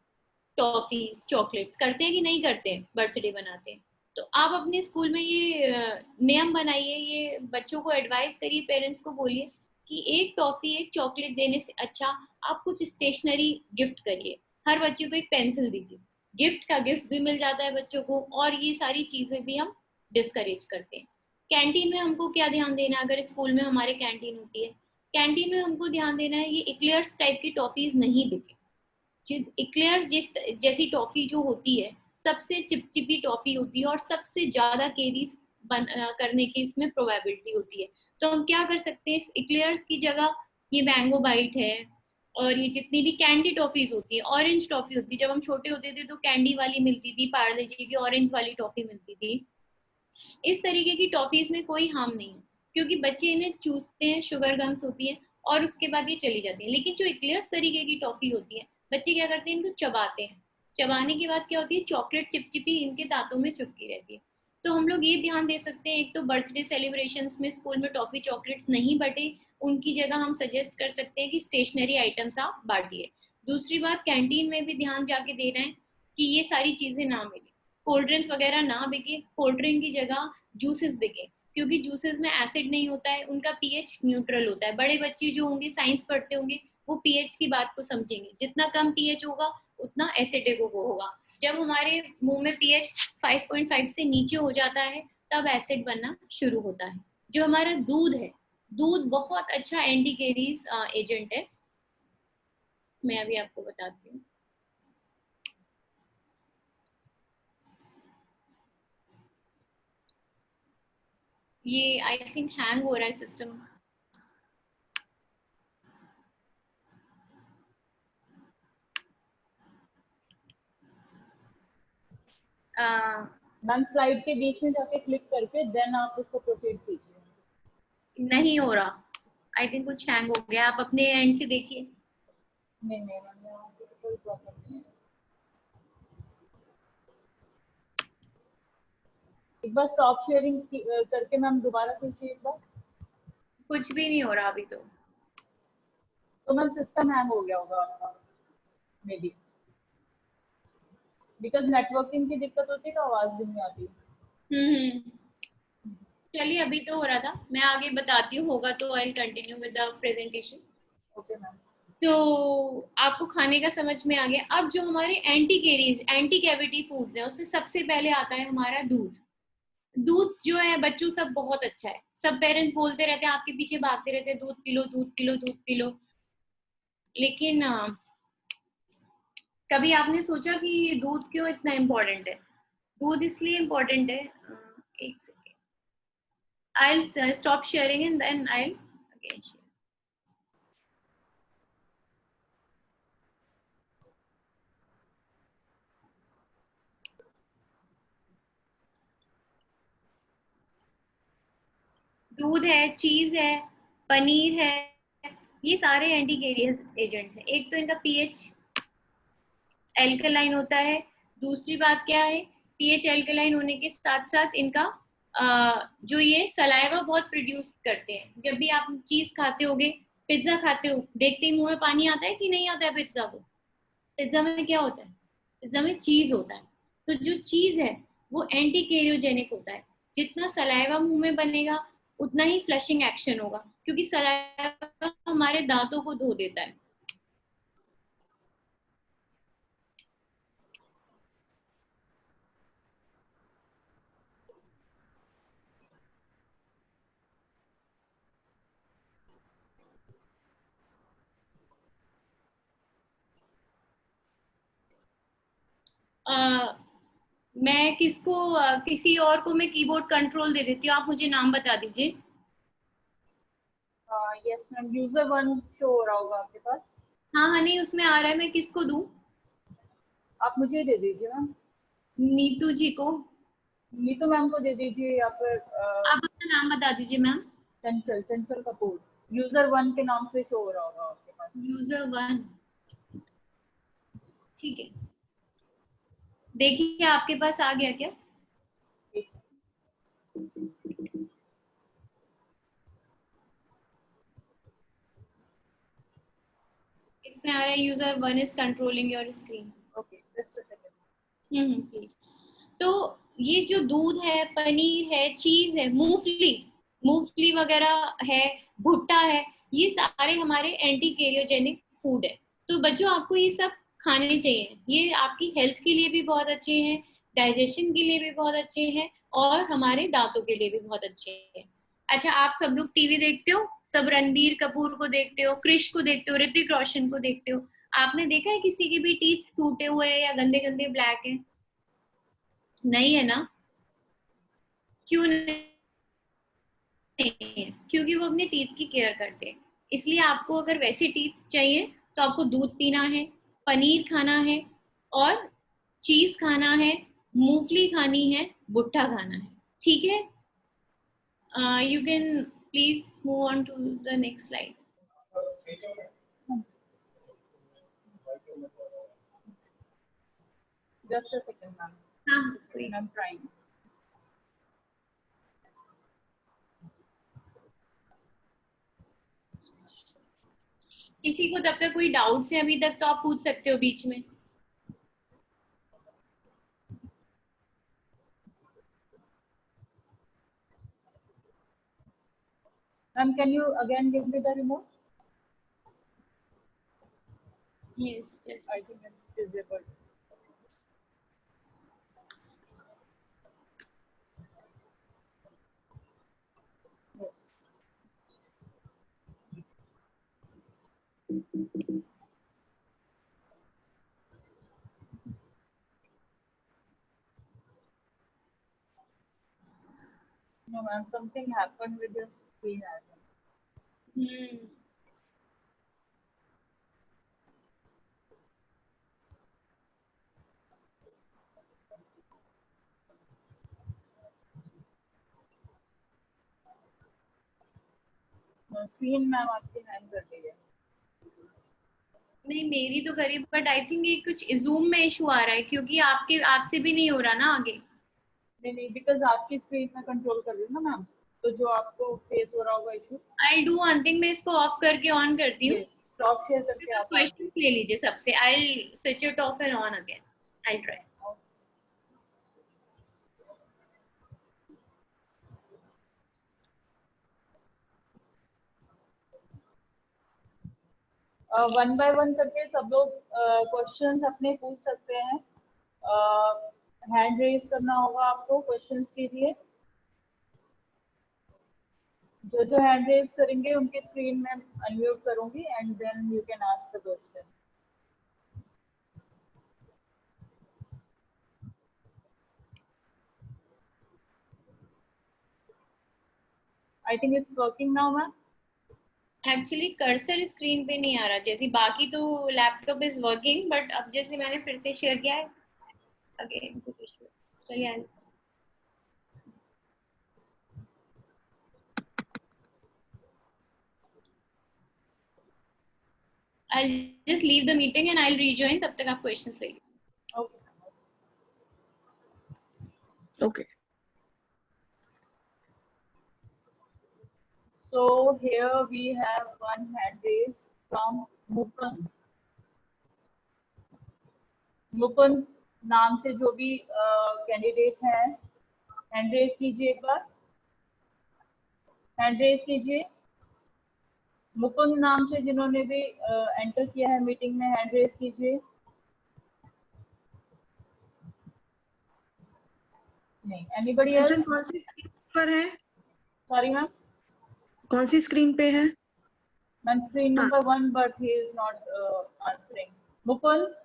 टॉफीज चॉकलेट्स करते हैं कि नहीं करते हैं? बर्थडे बनाते हैं। तो आप अपने स्कूल में ये नियम बनाइए, ये बच्चों को एडवाइस करिए, पेरेंट्स को बोलिए कि एक टॉफी एक चॉकलेट देने से अच्छा आप कुछ स्टेशनरी गिफ्ट करिए। हर बच्चे को एक पेंसिल दीजिए, गिफ्ट का गिफ्ट भी मिल जाता है बच्चों को, और ये सारी चीजें भी हम डिस्करेज करते हैं। कैंटीन में हमको क्या ध्यान देना है? अगर स्कूल में हमारे कैंटीन होती है, कैंटीन में हमको ध्यान देना है ये इक्लेयर्स टाइप की टॉफीज नहीं बिके। इक्लेयर्स जैसी टॉफी जो होती है सबसे चिपचिपी टॉफी होती है और सबसे ज्यादा केरीज करने की इसमें प्रोबेबिलिटी होती है। तो हम क्या कर सकते हैं, इक्लेयर्स की जगह ये मैंगो बाइट है, और ये जितनी भी कैंडी टॉफीज होती है, ऑरेंज टॉफी होती है, जब हम छोटे होते थे तो कैंडी वाली मिलती थी, पार्ले जी की ऑरेंज वाली टॉफी मिलती थी। इस तरीके की टॉफीज में कोई हार्म नहीं है, क्योंकि बच्चे इन्हें चूसते हैं, शुगर गम्स होती है और उसके बाद ये चली जाती है। लेकिन जो इक्लेयर्स तरीके की टॉफी होती है, बच्चे क्या करते हैं, इनको चबाते हैं, चबाने के बाद क्या होती है, चॉकलेट चिपचिपी इनके दांतों में चिपकी रहती है। तो हम लोग ये ध्यान दे सकते हैं, एक तो बर्थडे सेलिब्रेशंस में स्कूल में टॉफी चॉकलेट्स नहीं बटे, उनकी जगह हम सजेस्ट कर सकते हैं कि स्टेशनरी आइटम्स आप बांटिए। दूसरी बात, कैंटीन में भी ध्यान जाके दे रहे हैं कि ये सारी चीजें ना मिले, कोल्ड ड्रिंक्स वगैरह ना बिके, कोल्ड ड्रिंक की जगह जूसेस बिके, क्योंकि जूसेस में एसिड नहीं होता है, उनका पीएच न्यूट्रल होता है। बड़े बच्चे जो होंगे, साइंस पढ़ते होंगे, वो पीएच की बात को समझेंगे, जितना कम पीएच होगा उतना एसिडिक होगा। जब हमारे मुंह में पीएच 5.5 से नीचे हो जाता है तब एसिड बनना शुरू होता है। जो हमारा दूध है, दूध बहुत अच्छा एंटी कैरीज एजेंट है, मैं अभी आपको बताती हूँ। ये आई थिंक हैंग हो रहा है सिस्टम। मैम स्लाइड के बीच में जाके क्लिक करके देन आप उसको प्रोसीड कीजिए। नहीं हो रहा, आई थिंक कुछ हैंग हो गया, आप अपने एंड से देखिए। नहीं नहीं मैम, यहाँ पे तो कोई प्रॉब्लम नहीं है। एक बार स्टॉप शेयरिंग करके मैम दोबारा कीजिए एक बार। कुछ भी नहीं हो रहा अभी तो मैम सिस्टम हैंग हो गया होगा आपका, मे बी बिकॉज नेटवर्किंग की दिक्कत होती है तो आवाज भी नहीं आती। चलिए, अभी तो हो रहा था, मैं आगे बताती हूँ, होगा तो I continue with the presentation. Okay ma'am. तो आपको खाने का समझ में आ गया। अब जो हमारे anti carries, anti cavity foods हैं, उसमें सबसे पहले आता है हमारा दूध। दूध जो है बच्चों सब बहुत अच्छा है, सब पेरेंट्स बोलते रहते हैं, आपके पीछे भागते रहते हैं, दूध पी लो, दूध पी लो, दूध पी लो। लेकिन कभी आपने सोचा कि दूध क्यों इतना इम्पोर्टेंट है? दूध इसलिए इम्पोर्टेंट है, एक second, I'll stop sharing and then I'll again share. दूध है, चीज है, पनीर है, ये सारे एंटी कैरियस एजेंट्स हैं। एक तो इनका पीएच एल्कलाइन होता है। दूसरी बात क्या है, पीएच एल्कलाइन होने के साथ साथ इनका जो ये सलाइवा बहुत प्रोड्यूस करते हैं। जब भी आप चीज खाते होगे, पिज्जा खाते हो, देखते ही मुंह में पानी आता है कि नहीं आता है? पिज्जा को, पिज्जा में क्या होता है? पिज्जा में चीज होता है। तो जो चीज है वो एंटी कैरियोजेनिक होता है। जितना सलाइवा मुंह में बनेगा उतना ही फ्लशिंग एक्शन होगा, क्योंकि सलाइवा हमारे दांतों को धो देता है। मैं किसको किसी और को मैं कीबोर्ड कंट्रोल दे देती हूँ, आप मुझे नाम बता दीजिए। यस मैम, यूजर 1 शो हो रहा होगा आपके पास। हाँ हाँ, नहीं उसमें आ रहा है, मैं किसको दूं? आप मुझे दे दीजिए मैम। नीतू जी को। नीतू मैम को दे दीजिए, या फिर आप अपना नाम बता दीजिए मैम। चंचल, चंचल कपूर यूजर 1 के नाम से शो हो रहा होगा आपके पास। यूजर 1, ठीक है। देखिए आपके पास आ गया क्या? एक इसमें आ रहा है user 1 is controlling your screen. Okay, just a second. Please. तो ये जो दूध है, पनीर है, चीज है, मूंगफली, मूंगफली वगैरह है, भुट्टा है, ये सारे हमारे एंटी कैरियोजेनिक फूड है। तो बच्चों आपको ये सब खाने चाहिए, ये आपकी हेल्थ के लिए भी बहुत अच्छे हैं, डाइजेशन के लिए भी बहुत अच्छे हैं, और हमारे दांतों के लिए भी बहुत अच्छे हैं। अच्छा, आप सब लोग टीवी देखते हो, सब रणबीर कपूर को देखते हो, क्रिश को देखते हो, ऋतिक रोशन को देखते हो। आपने देखा है किसी के भी टीथ टूटे हुए हैं या गंदे गंदे ब्लैक हैं? नहीं है ना? क्यों नहीं है? क्योंकि वो अपने टीथ की केयर करते हैं। इसलिए आपको अगर वैसे टीथ चाहिए तो आपको दूध पीना है, पनीर खाना है, और चीज खाना है, मूंगफली खानी है, भुट्टा खाना है। ठीक है, you can please move on to the next slide. Just a second, ma'am. हाँ कोई I'm trying. किसी को तब तक कोई डाउट्स है अभी तक तो आप पूछ सकते हो बीच में. Ma'am, can you again give me the remote? Yes, just I think it's disabled. Yes. No, ma'am, something happened with the screen. I think. No, screen ma'am आपकी हैंग कर रही है. नहीं मेरी तो करी बट आई थिंक ये कुछ जूम में इशू आ रहा है क्योंकि आपसे भी नहीं हो रहा ना आगे. नहीं, बिकॉज आपकी स्क्रीन में कंट्रोल कर रही हूँ ना मैम, तो जो आपको फेस हो रहा होगा issue. I do one thing, मैं इसको ऑफ करके ऑन करती हूँ. स्टॉप शेयर करके आप क्वेश्चंस ले लीजिए सबसे. I switch it of and on again. I try. One by one करके सब लोग क्वेश्चंस अपने पूछ सकते हैं. हैंड रेज करना होगा आपको क्वेश्चंस के लिए. जो हैंड रेज करेंगे उनकी स्क्रीन में अनम्यूट करूंगी and then you can ask the question. I think it's working now ma'am. Actually cursor screen पे नहीं आ रहा. जैसे बाकी तो लैपटॉप इज वर्किंग बट अब जैसे मैंने फिर से शेयर किया है अगेन कुछ इशू. चलिए I'll just leave the meeting and I'll rejoin. तब तक आप questions ले लीजिए. Okay. Okay. So here we have one hand raise from Mukund. Mukund नाम से जो भी कैंडिडेट है हैंड रेज कीजिए. एक बार हैंड रेज कीजिए. मुकुंद नाम से जिन्होंने भी एंटर किया है मीटिंग में हैंड रेज कीजिए. नहीं. Anybody else? कौन सी स्क्रीन पर है? Sorry ma'am. कौन सी स्क्रीन पे है? Ma'am screen number 1 but he is not answering. Mukund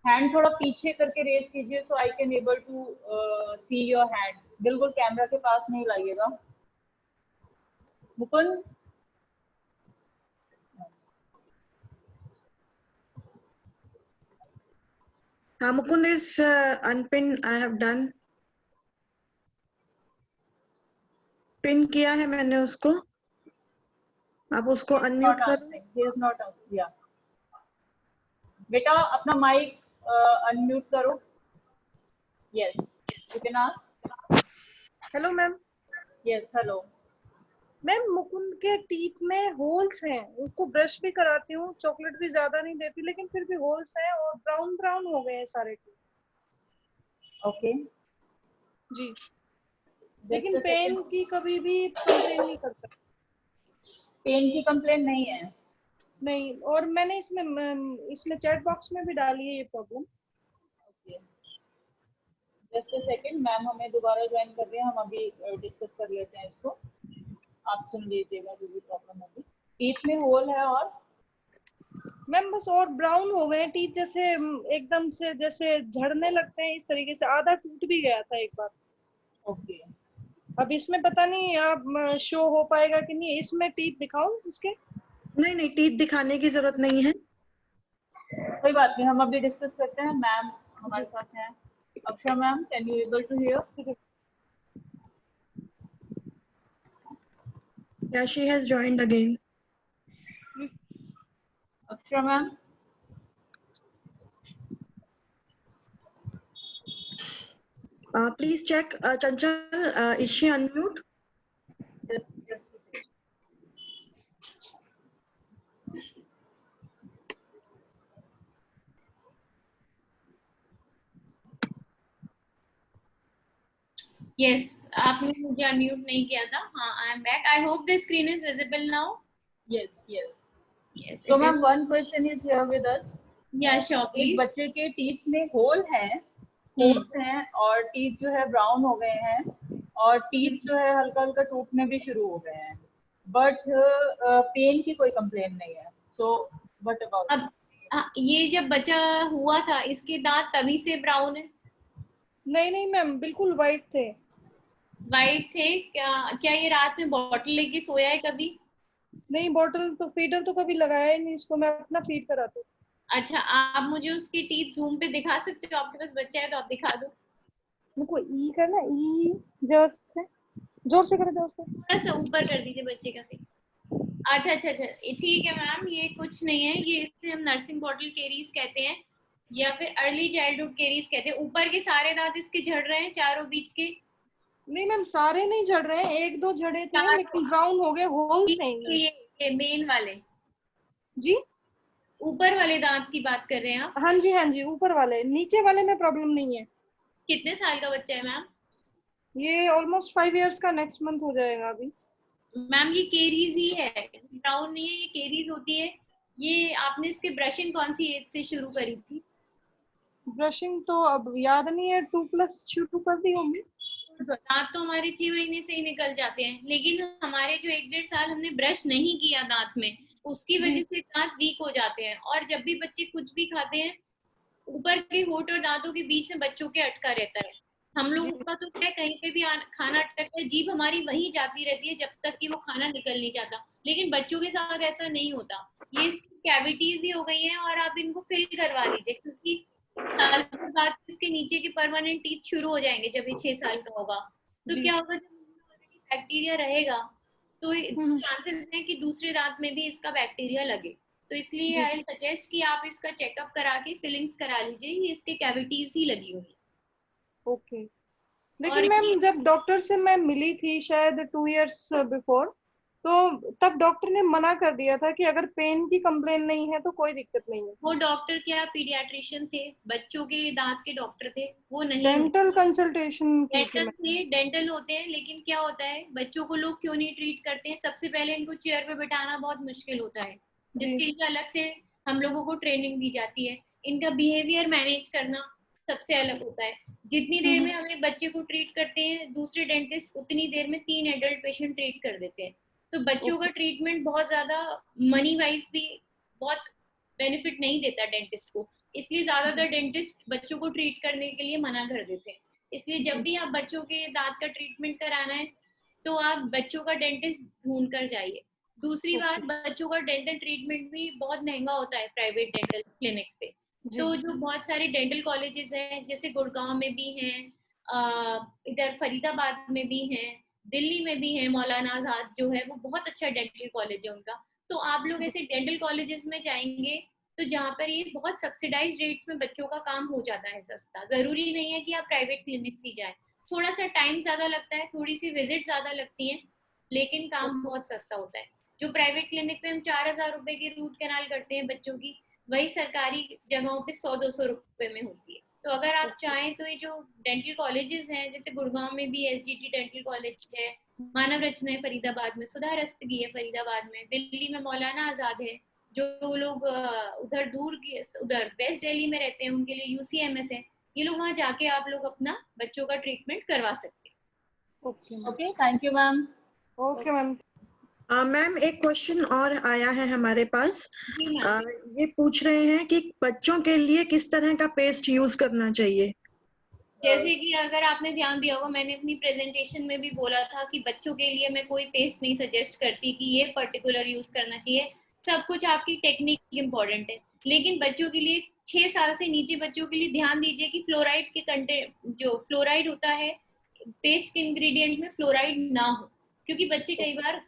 hand थोड़ा पीछे करके रेज कीजिए so I can able to see your hand. बिल्कुल कैमरा के पास नहीं लाइएगा. Mukund Mukund is unpinned. I have done. Pin किया है मैंने उसको. आप उसको अनम्यूट करो. बेटा अपना माइक अनम्यूट करो. Yes you can ask. Hello ma'am. Yes hello. Ma'am Mukund के टीथ में होल्स हैं. उसको ब्रश भी कराती हूँ, चॉकलेट भी ज्यादा नहीं देती, लेकिन फिर भी होल्स हैं और ब्राउन ब्राउन हो गए हैं सारे टीथ. ओके जी. लेकिन पेन की कभी भी कंप्लेन नहीं करता. पेन की कंप्लेन नहीं है. नहीं. और मैंने इसमें चैट बॉक्स में भी डाली है ये problem. Okay just a second. Ma'am हमें दोबारा ज्वाइन कर रहे हैं. हम अभी डिस्कस कर लेते हैं इसको. आप सुन लीजिएगा जो भी प्रॉब्लम होगी. टीथ में होल है और मैम बस और ब्राउन हो गए टीथ, जैसे एकदम से जैसे झड़ने लगते हैं इस तरीके से. आधा टूट भी गया था एक बार. ओके अब इसमें पता नहीं अब शो हो पाएगा कि नहीं. इसमें टीथ दिखाऊं इसके? नहीं टीथ दिखाने की जरूरत नहीं है. कोई बात नहीं. हम अभी डिस्कस करते हैं. मैम हमारे साथ हैं. Akshara ma'am can you able to hear? Yeah, she has joined again. Akshara ma'am Please check Chanchal, is she unmute? Just Yes, आपने मुझे अनम्यूट नहीं किया था. हाँ, I am back. I hope the screen is visible now. yes. Yes. So it ma'am, is. one question is here with us. Yeah, sure, एक please. बच्चे के टीथ में होल हैं और टीथ जो है ब्राउन हो गए हैं और टीथ जो है हल्का हल्का टूटने भी शुरू हो गए हैं, बट पेन की कोई कंप्लेन नहीं है. So what about? अब ये जब बच्चा हुआ था, इसके दांत तभी से ब्राउन है? नहीं मैम, बिल्कुल वाइट थे. वाइट थे? क्या ये रात में बॉटल लेके सोया है कभी? नहीं, बॉटल तो फीडर तो कभी लगाया ही नहीं इसको, मैं अपना फीड कराती हूँ. अच्छा, आप मुझे उसके टीथ जूम पे दिखा सकते हो? आपके पास बच्चा है तो आप दिखा दो. मुझको ई करना, ई जोर से करो, जोर से. थोड़ा सा ऊपर कर दीजिए बच्चे का फेस. अच्छा, ठीक है मैम, ये कुछ नहीं है. ये इसे हम नर्सिंग बॉटल केरीज कहते हैं या फिर अर्ली चाइल्डहुड केरीज कहते हैं. ऊपर के सारे दांत इसके झड़ रहे हैं, चारों बीच के? नहीं मैम, सारे नहीं झड़ रहे हैं, एक दो झड़े थे लेकिन ब्राउन हो गए, होल्स हैं ये मेन वाले जी. ऊपर वाले दांत की बात कर रहे हैं आप? हाँ जी, ऊपर वाले. नीचे वाले में प्रॉब्लम नहीं है. कितने साल का बच्चा है मैम? ये ऑलमोस्ट 5 इयर्स का नेक्स्ट मंथ हो जाएगा अभी. मैम ये केरीज ही है, ब्राउन नहीं है, ये केरीज होती है. ये आपने इसके ब्रशिंग कौन सी एज से शुरू करी थी? ब्रशिंग तो अब याद नहीं है, 2+ शुरू कर दी होंगी. दांत तो हमारे 6 महीने से ही निकल जाते हैं, लेकिन हमारे जो 1-1.5 साल हमने ब्रश नहीं किया दांत में, उसकी वजह से दांत वीक हो जाते हैं. और जब भी बच्चे कुछ भी खाते हैं, ऊपर के होंठ और दांतों के बीच में बच्चों के अटका रहता है. हम लोगों का तो क्या, कहीं पे भी खाना अटकता है, जीभ हमारी वहीं जाती रहती है जब तक कि वो खाना निकल नहीं जाता. लेकिन बच्चों के साथ ऐसा नहीं होता. ये कैविटीज ही हो गई हैं और आप इनको फिल करवा लीजिए, क्योंकि साल के बाद इसके नीचे के परमानेंट टीथ शुरू हो जाएंगे जब ये 6 साल का होगा. तो क्या होगा, जब बैक्टीरिया रहेगा तो चांसेस हैं कि दूसरे दांत में भी इसका बैक्टीरिया लगे. तो इसलिए आई सजेस्ट कि आप इसका चेकअप करा के फिलिंग्स करा लीजिए. ये इसके कैविटीज ही लगी हुई. ओके. लेकिन मैम जब डॉक्टर से मैं मिली थी शायद 2 इयर्स बिफोर, तो तब डॉक्टर ने मना कर दिया था कि अगर पेन की कंप्लेन नहीं है तो कोई दिक्कत नहीं है. वो डॉक्टर क्या पीडियाट्रिशियन थे? बच्चों के दांत के डॉक्टर थे वो? नहीं, डेंटल कंसल्टेशन की थी. डेंटल होते हैं. लेकिन क्या होता है, बच्चों को लोग क्यों नहीं ट्रीट करते हैं? सबसे पहले इनको चेयर पे बिठाना बहुत मुश्किल होता है, जिसके लिए अलग से हम लोगों को ट्रेनिंग दी जाती है. इनका बिहेवियर मैनेज करना सबसे अलग होता है. जितनी देर में हमें बच्चे को ट्रीट करते हैं, दूसरे डेंटिस्ट उतनी देर में 3 एडल्ट पेशेंट ट्रीट कर देते हैं. तो बच्चों का ट्रीटमेंट बहुत ज्यादा मनी वाइज भी बहुत बेनिफिट नहीं देता डेंटिस्ट को. इसलिए ज्यादातर डेंटिस्ट बच्चों को ट्रीट करने के लिए मना कर देते हैं. इसलिए जब भी आप बच्चों के दांत का ट्रीटमेंट कराना है तो आप बच्चों का डेंटिस्ट ढूंढ कर जाइए. दूसरी बात, बच्चों का डेंटल ट्रीटमेंट भी बहुत महंगा होता है प्राइवेट डेंटल क्लिनिक्स पे. तो जो बहुत सारे डेंटल कॉलेजेस हैं, जैसे गुड़गांव में भी हैं, इधर फरीदाबाद में भी हैं, दिल्ली में भी है, मौलाना आजाद जो है वो बहुत अच्छा डेंटल कॉलेज है उनका. तो आप लोग ऐसे डेंटल कॉलेजेस में जाएंगे तो जहाँ पर ये बहुत सब्सिडाइज रेट्स में बच्चों का काम हो जाता है सस्ता. जरूरी नहीं है कि आप प्राइवेट क्लिनिक ही जाएं. थोड़ा सा टाइम ज्यादा लगता है, थोड़ी सी विजिट ज्यादा लगती है, लेकिन काम बहुत सस्ता होता है. जो प्राइवेट क्लिनिक में हम 4,000 रुपए की रूट कैनाल करते हैं बच्चों की, वही सरकारी जगहों पे 100-200 रुपए में होती है. तो अगर आप चाहें तो ये जो डेंटल कॉलेजेस हैं, जैसे गुड़गांव में भी SGT डेंटल कॉलेज है, मानव रचना है फरीदाबाद में, सुधा रस्तगी है फरीदाबाद में, दिल्ली में मौलाना आजाद है. जो लोग उधर उधर वेस्ट दिल्ली में रहते हैं उनके लिए UCMS है. ये लोग वहाँ जाके आप लोग अपना बच्चों का ट्रीटमेंट करवा सकते हैं. Okay, thank you ma'am. Okay ma'am. Ma'am एक क्वेश्चन और आया है हमारे पास. जी मैम. ये पूछ रहे हैं कि बच्चों के लिए किस तरह का पेस्ट यूज करना चाहिए. जैसे कि अगर आपने ध्यान दिया होगा, मैंने अपनी प्रेजेंटेशन में भी बोला था कि बच्चों के लिए मैं कोई पेस्ट नहीं सजेस्ट करती कि ये पर्टिकुलर यूज करना चाहिए. सब कुछ आपकी टेक्निक इम्पोर्टेंट है, लेकिन बच्चों के लिए 6 साल से नीचे बच्चों के लिए ध्यान दीजिए कि फ्लोराइड के कंटेंट, जो फ्लोराइड होता है पेस्ट के इंग्रेडिएंट में, फ्लोराइड ना हो. क्योंकि बच्चे कई बार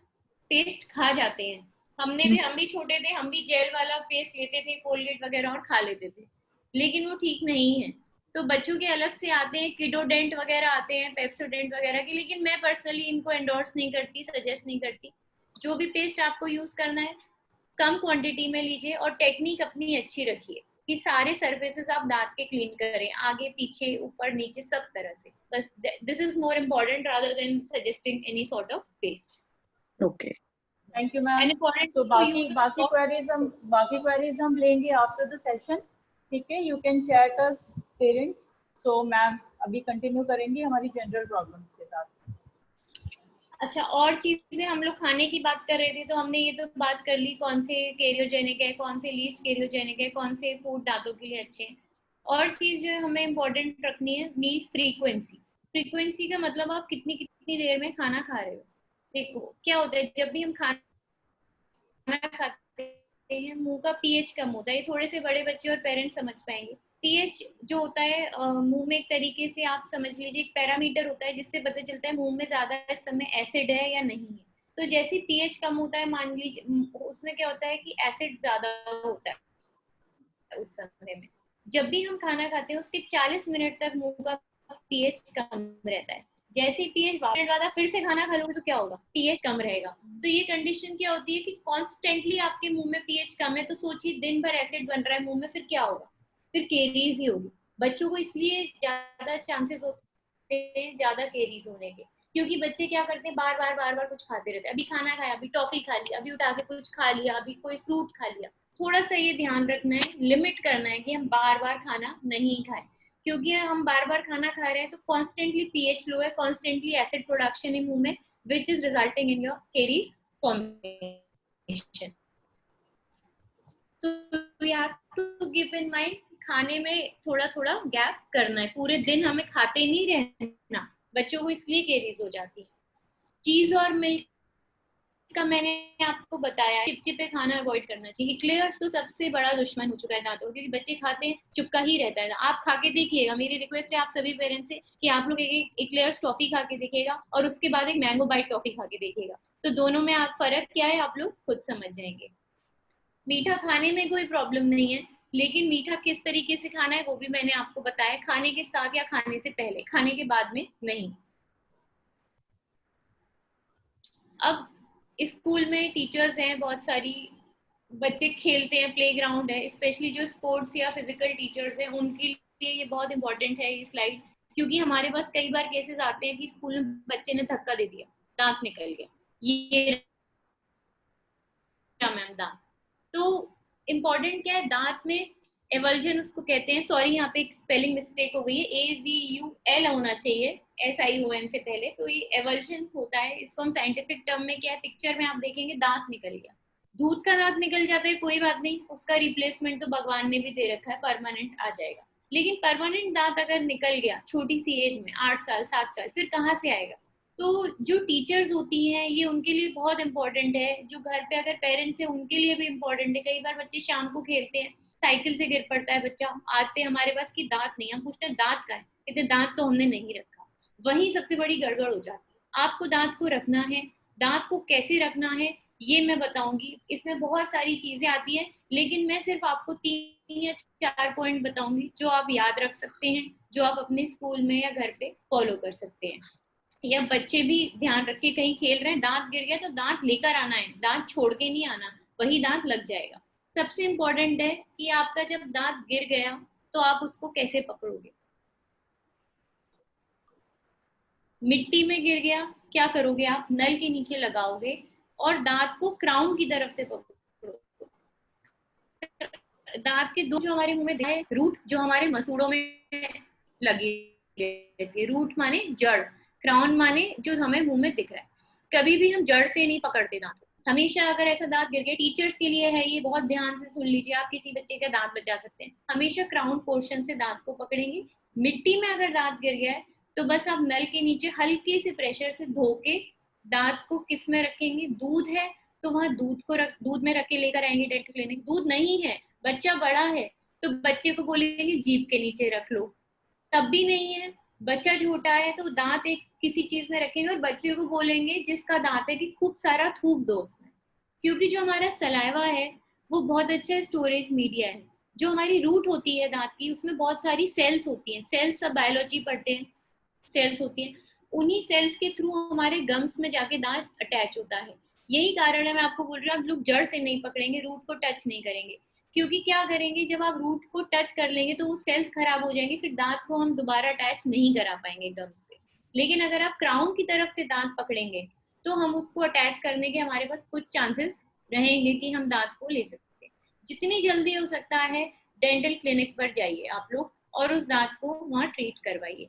पेस्ट खा जाते हैं. हम भी छोटे थे, हम भी जेल वाला पेस्ट लेते थे, कोलगेट वगैरह, और खा लेते थे, लेकिन वो ठीक नहीं है. तो बच्चों के अलग से आते हैं, किडोडेंट वगैरह आते हैं, पेप्सोडेंट वगैरह के, लेकिन मैं पर्सनली इनको एंडोर्स नहीं करती, सजेस्ट नहीं करती। जो भी पेस्ट आपको यूज करना है कम क्वांटिटी में लीजिए और टेक्निक अपनी अच्छी रखिए कि सारे सरफेसेस आप दांत के क्लीन करें, आगे पीछे ऊपर नीचे सब तरह से। बस this is more important rather than suggesting any sort of paste. Okay. Thank you ma'am. And according तो टू बाकी क्वेरीज हम लेंगे आफ्टर द सेशन, ठीक है? You can chat us parents. So ma'am अभी कंटिन्यू करेंगे हमारी जनरल प्रॉब्लम्स के साथ। अच्छा, और चीजें हम लोग खाने की बात कर रहे थे, तो हमने ये तो बात कर ली कौन से कैरियोजेनिक है, कौन से लीस्ट कैरियोजेनिक है, कौन से फूड दांतों के लिए अच्छे हैं। और चीज जो हमें इम्पोर्टेंट रखनी है, मील फ्रीक्वेंसी। फ्रीक्वेंसी का मतलब आप कितनी कितनी देर में खाना खा रहे हो। देखो क्या होता है, जब भी हम खाना खाते हैं मुंह का पीएच कम होता है। ये थोड़े से बड़े बच्चे और पेरेंट्स समझ पाएंगे। पीएच जो होता है मुंह में, एक तरीके से आप समझ लीजिए एक पैरामीटर होता है जिससे पता चलता है मुंह में ज्यादा इस समय एसिड है या नहीं है। तो जैसे पीएच कम होता है, मान लीजिए उसमें क्या होता है कि एसिड ज्यादा होता है उस समय में। जब भी हम खाना खाते हैं उसके 40 मिनट तक मुंह का पीएच कम रहता है। जैसे पीएच ज्यादा फिर से खाना खा लोगे तो क्या होगा, पीएच कम रहेगा। तो ये कंडीशन क्या होती है कि कॉन्स्टेंटली आपके मुंह में पीएच कम है, तो सोचिए दिन भर एसिड बन रहा है मुंह में, फिर क्या होगा, फिर केरीज ही होगी। बच्चों को इसलिए ज्यादा चांसेस होते हैं ज्यादा केरीज होने के, क्योंकि बच्चे क्या करते हैं, बार बार कुछ खाते रहते हैं। अभी खाना खाया, अभी टॉफी खा लिया, अभी उठा के कुछ खा लिया, अभी कोई फ्रूट खा लिया। थोड़ा सा ये ध्यान रखना है, लिमिट करना है कि हम बार बार खाना नहीं खाएं, क्योंकि हम बार बार खाना खा रहे हैं तो कॉन्स्टेंटली पीएच लो है, कॉन्स्टेंटली एसिड प्रोडक्शन है मुंह में, which is resulting in your caries formation. So we have to keep in mind, खाने में थोड़ा थोड़ा गैप करना है। पूरे दिन हमें खाते नहीं रहना, बच्चों को इसलिए केरीज हो जाती है। चीज और मिल्क का मैंने आपको बताया, चिपचिपे खाना अवॉइड करना चाहिए। इक्लेयर्स तो सबसे बड़ा दुश्मन हो चुका है दांतों, क्योंकि बच्चे खाते हैं चुपका ही रहता है। आप खा के देखिएगा, मेरी रिक्वेस्ट है आप सभी पेरेंट्स से कि आप लोग एक इक्लेयर्स टॉफी खा के देखिएगा और उसके बाद एक मैंगो बाइट टॉफी खा के देखिएगा, तो दोनों में आप फर्क क्या है आप लोग खुद समझ जाएंगे। मीठा खाने में कोई प्रॉब्लम नहीं है, लेकिन मीठा किस तरीके से खाना है वो भी मैंने आपको बताया, खाने के साथ या खाने से पहले, खाने के बाद में नहीं। अब स्कूल में टीचर्स हैं बहुत सारी, बच्चे खेलते हैं, प्लेग्राउंड है, स्पेशली जो स्पोर्ट्स या फिजिकल टीचर्स हैं उनके लिए ये बहुत इंपॉर्टेंट है ये स्लाइड, क्योंकि हमारे पास कई बार केसेस आते हैं कि स्कूल में बच्चे ने धक्का दे दिया, दांत निकल गया, ये मैम दांत। तो इम्पोर्टेंट क्या है, दांत में एवल्जन उसको कहते हैं, सॉरी यहाँ पे एक स्पेलिंग मिस्टेक हो गई है, AVUL होना चाहिए SION से पहले। तो ये एवल्जन होता है, इसको हम साइंटिफिक टर्म में क्या है, पिक्चर में आप देखेंगे दांत निकल गया। दूध का दांत निकल जाता है कोई बात नहीं, उसका रिप्लेसमेंट तो भगवान ने भी दे रखा है, परमानेंट आ जाएगा। लेकिन परमानेंट दांत अगर निकल गया छोटी सी एज में, 8 साल 7 साल, फिर कहाँ से आएगा। तो जो टीचर्स होती हैं ये उनके लिए बहुत इंपॉर्टेंट है, जो घर पे अगर पेरेंट्स हैं उनके लिए भी इंपॉर्टेंट है। कई बार बच्चे शाम को खेलते हैं, साइकिल से गिर पड़ता है बच्चा, आते हैं हमारे पास की दांत नहीं, हम पूछते हैं दांत कहाँ है, कहते दांत तो हमने नहीं रखा। वही सबसे बड़ी गड़बड़ हो जाती है। आपको दांत को रखना है, दांत को कैसे रखना है ये मैं बताऊंगी, इसमें बहुत सारी चीजें आती हैं, लेकिन मैं सिर्फ आपको 3 या 4 पॉइंट बताऊंगी जो आप याद रख सकते हैं, जो आप अपने स्कूल में या घर पे फॉलो कर सकते हैं। या बच्चे भी ध्यान रख के, कहीं खेल रहे हैं दांत गिर गया तो दांत लेकर आना है, दांत छोड़ के नहीं आना, वही दांत लग जाएगा। सबसे इम्पोर्टेंट है कि आपका जब दांत गिर गया तो आप उसको कैसे पकड़ोगे। मिट्टी में गिर गया क्या करोगे आप, नल के नीचे लगाओगे और दांत को क्राउन की तरफ से पकड़ोगे। दांत के दो जो हमारे मुंह में दिखाए, रूट जो हमारे मसूड़ों में लगी रहती है, रूट माने जड़, क्राउन माने जो हमें मुंह में दिख रहा है। कभी भी हम जड़ से नहीं पकड़ते दांत, हमेशा अगर ऐसा दांत गिर गया, टीचर्स के लिए है ये, बहुत ध्यान से सुन लीजिए, आप किसी बच्चे का दांत बचा सकते हैं, हमेशा क्राउन पोर्शन से दांत को पकड़ेंगे। मिट्टी में अगर दांत गिर गया है तो बस आप नल के नीचे हल्के से प्रेशर से धो के दांत को किस में रखेंगे, दूध है तो वहां दूध में रख के लेकर आएंगे डेंटल क्लिनिक। दूध नहीं है, बच्चा बड़ा है तो बच्चे को बोलेंगे जीभ के नीचे रख लो, तब भी नहीं है। बच्चा छोटा है तो दांत एक किसी चीज में रखेंगे और बच्चे को बोलेंगे जिसका दांत है कि खूब सारा थूक दो उसमें, क्योंकि जो हमारा सलाइवा है वो बहुत अच्छा स्टोरेज मीडिया है। जो हमारी रूट होती है दांत की, उसमें बहुत सारी सेल्स होती हैं। सेल्स सब बायोलॉजी पढ़ते हैं, सेल्स होती हैं, उन्हीं सेल्स के थ्रू हमारे गम्स में जाके दांत अटैच होता है। यही कारण है, मैं आपको बोल रही हूँ, आप लोग जड़ से नहीं पकड़ेंगे, रूट को टच नहीं करेंगे, क्योंकि क्या करेंगे, जब आप रूट को टच कर लेंगे तो वो सेल्स खराब हो जाएंगी, फिर दांत को हम दोबारा अटैच नहीं करा पाएंगे गम से। लेकिन अगर आप क्राउन की तरफ से दांत पकड़ेंगे तो हम उसको अटैच करने के हमारे पास कुछ चांसेस रहेंगे कि हम दांत को ले सकते हैं। जितनी जल्दी हो सकता है डेंटल क्लिनिक पर जाइए आप लोग और उस दांत को वहाँ ट्रीट करवाइए।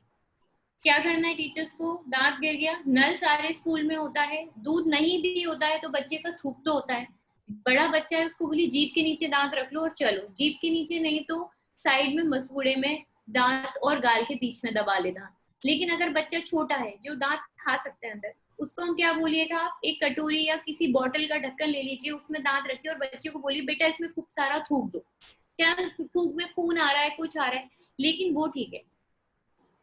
क्या करना है टीचर्स को, दांत गिर गया, नल सारे स्कूल में होता है, दूध नहीं भी होता है तो बच्चे का थूक तो होता है। बड़ा बच्चा है उसको बोलिए जीभ के नीचे दांत रख लो और चलो, जीभ के नीचे नहीं तो साइड में मसूड़े में दांत और गाल के बीच में दबा ले दांत। लेकिन अगर बच्चा छोटा है जो दांत खा सकता है अंदर, उसको हम क्या बोलिएगा, आप एक कटोरी या किसी बॉटल का ढक्कन ले लीजिए, उसमें दांत रखिए और बच्चे को बोलिए बेटा इसमें खूब सारा थूक दो, चाहे थूक में खून आ रहा है कुछ आ रहा है, लेकिन वो ठीक है।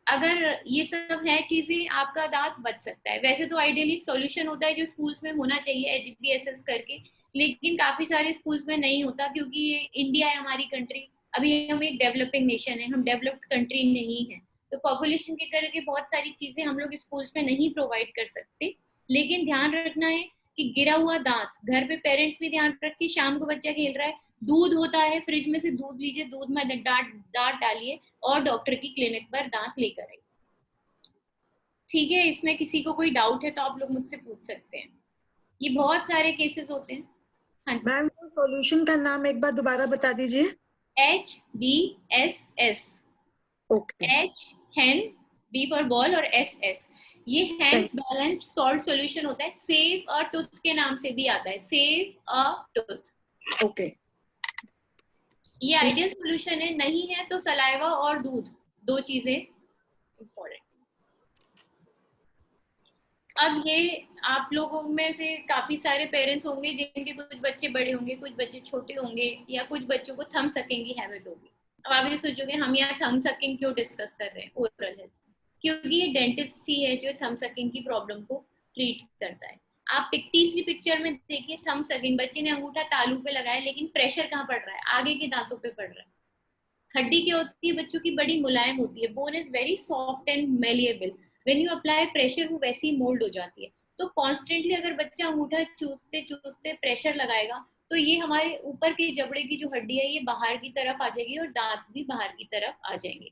अगर ये सब है चीजें, आपका दांत बच सकता है। वैसे तो आइडियली एक सॉल्यूशन होता है जो स्कूल्स में होना चाहिए HBSS करके, लेकिन काफी सारे स्कूल्स में नहीं होता, क्योंकि ये इंडिया है हमारी कंट्री, अभी हम एक डेवलपिंग नेशन है, हम डेवलप्ड कंट्री नहीं है, तो पॉपुलेशन के करके बहुत सारी चीजें हम लोग स्कूल्स में नहीं प्रोवाइड कर सकते। लेकिन ध्यान रखना है कि गिरा हुआ दांत घर पे पेरेंट्स भी ध्यान रखें, शाम को बच्चा खेल रहा है, दूध होता है फ्रिज में से दूध लीजिए, दूध में दांत डालिए और डॉक्टर की क्लिनिक पर दांत लेकर आइए। ठीक है, इसमें किसी को कोई डाउट है तो आप लोग मुझसे पूछ सकते हैं, ये बहुत सारे केसेस होते हैं। हाँ जी मैम, वो सॉल्यूशन का नाम एक बार दोबारा बता दीजिए। HBSS, okay, H hen, B for ball और SS, ये हैंड्स बैलेंस्ड सॉल्ट सॉल्यूशन होता है। सेव अ टूथ के नाम से भी आता है, सेव अ टूथ। ओके, ये आइडियल सॉल्यूशन है, नहीं है तो सलाइवा और दूध, दो चीजें इंपॉर्टेंट। अब ये आप लोगों में से काफी सारे पेरेंट्स होंगे जिनके कुछ बच्चे बड़े होंगे, कुछ बच्चे छोटे होंगे, या कुछ बच्चों को थंब सकिंग की हैबिट होगी। अब आप ये सोचोगे हम यहाँ थंब सकिंग क्यों डिस्कस कर रहे हैं, ओरल हेल्थ, क्योंकि ये डेंटिस्ट ही है जो थंब सकिंग की प्रॉब्लम को ट्रीट करता है। आप तीसरी पिक्चर में देखिए, थंब सकिंग, बच्चे ने अंगूठा तालू पे लगाया लेकिन प्रेशर कहाँ पड़ रहा है, आगे के दांतों पे पड़ रहा है। हड्डी क्या होती है बच्चों की, बड़ी मुलायम होती है, bone is very soft and malleable, when you apply pressure वो वैसे ही मोल्ड हो जाती है। तो कॉन्स्टेंटली अगर बच्चा अंगूठा चूसते चूसते प्रेशर लगाएगा तो ये हमारे ऊपर की जबड़े की जो हड्डी है ये बाहर की तरफ आ जाएगी और दांत भी बाहर की तरफ आ जाएंगे।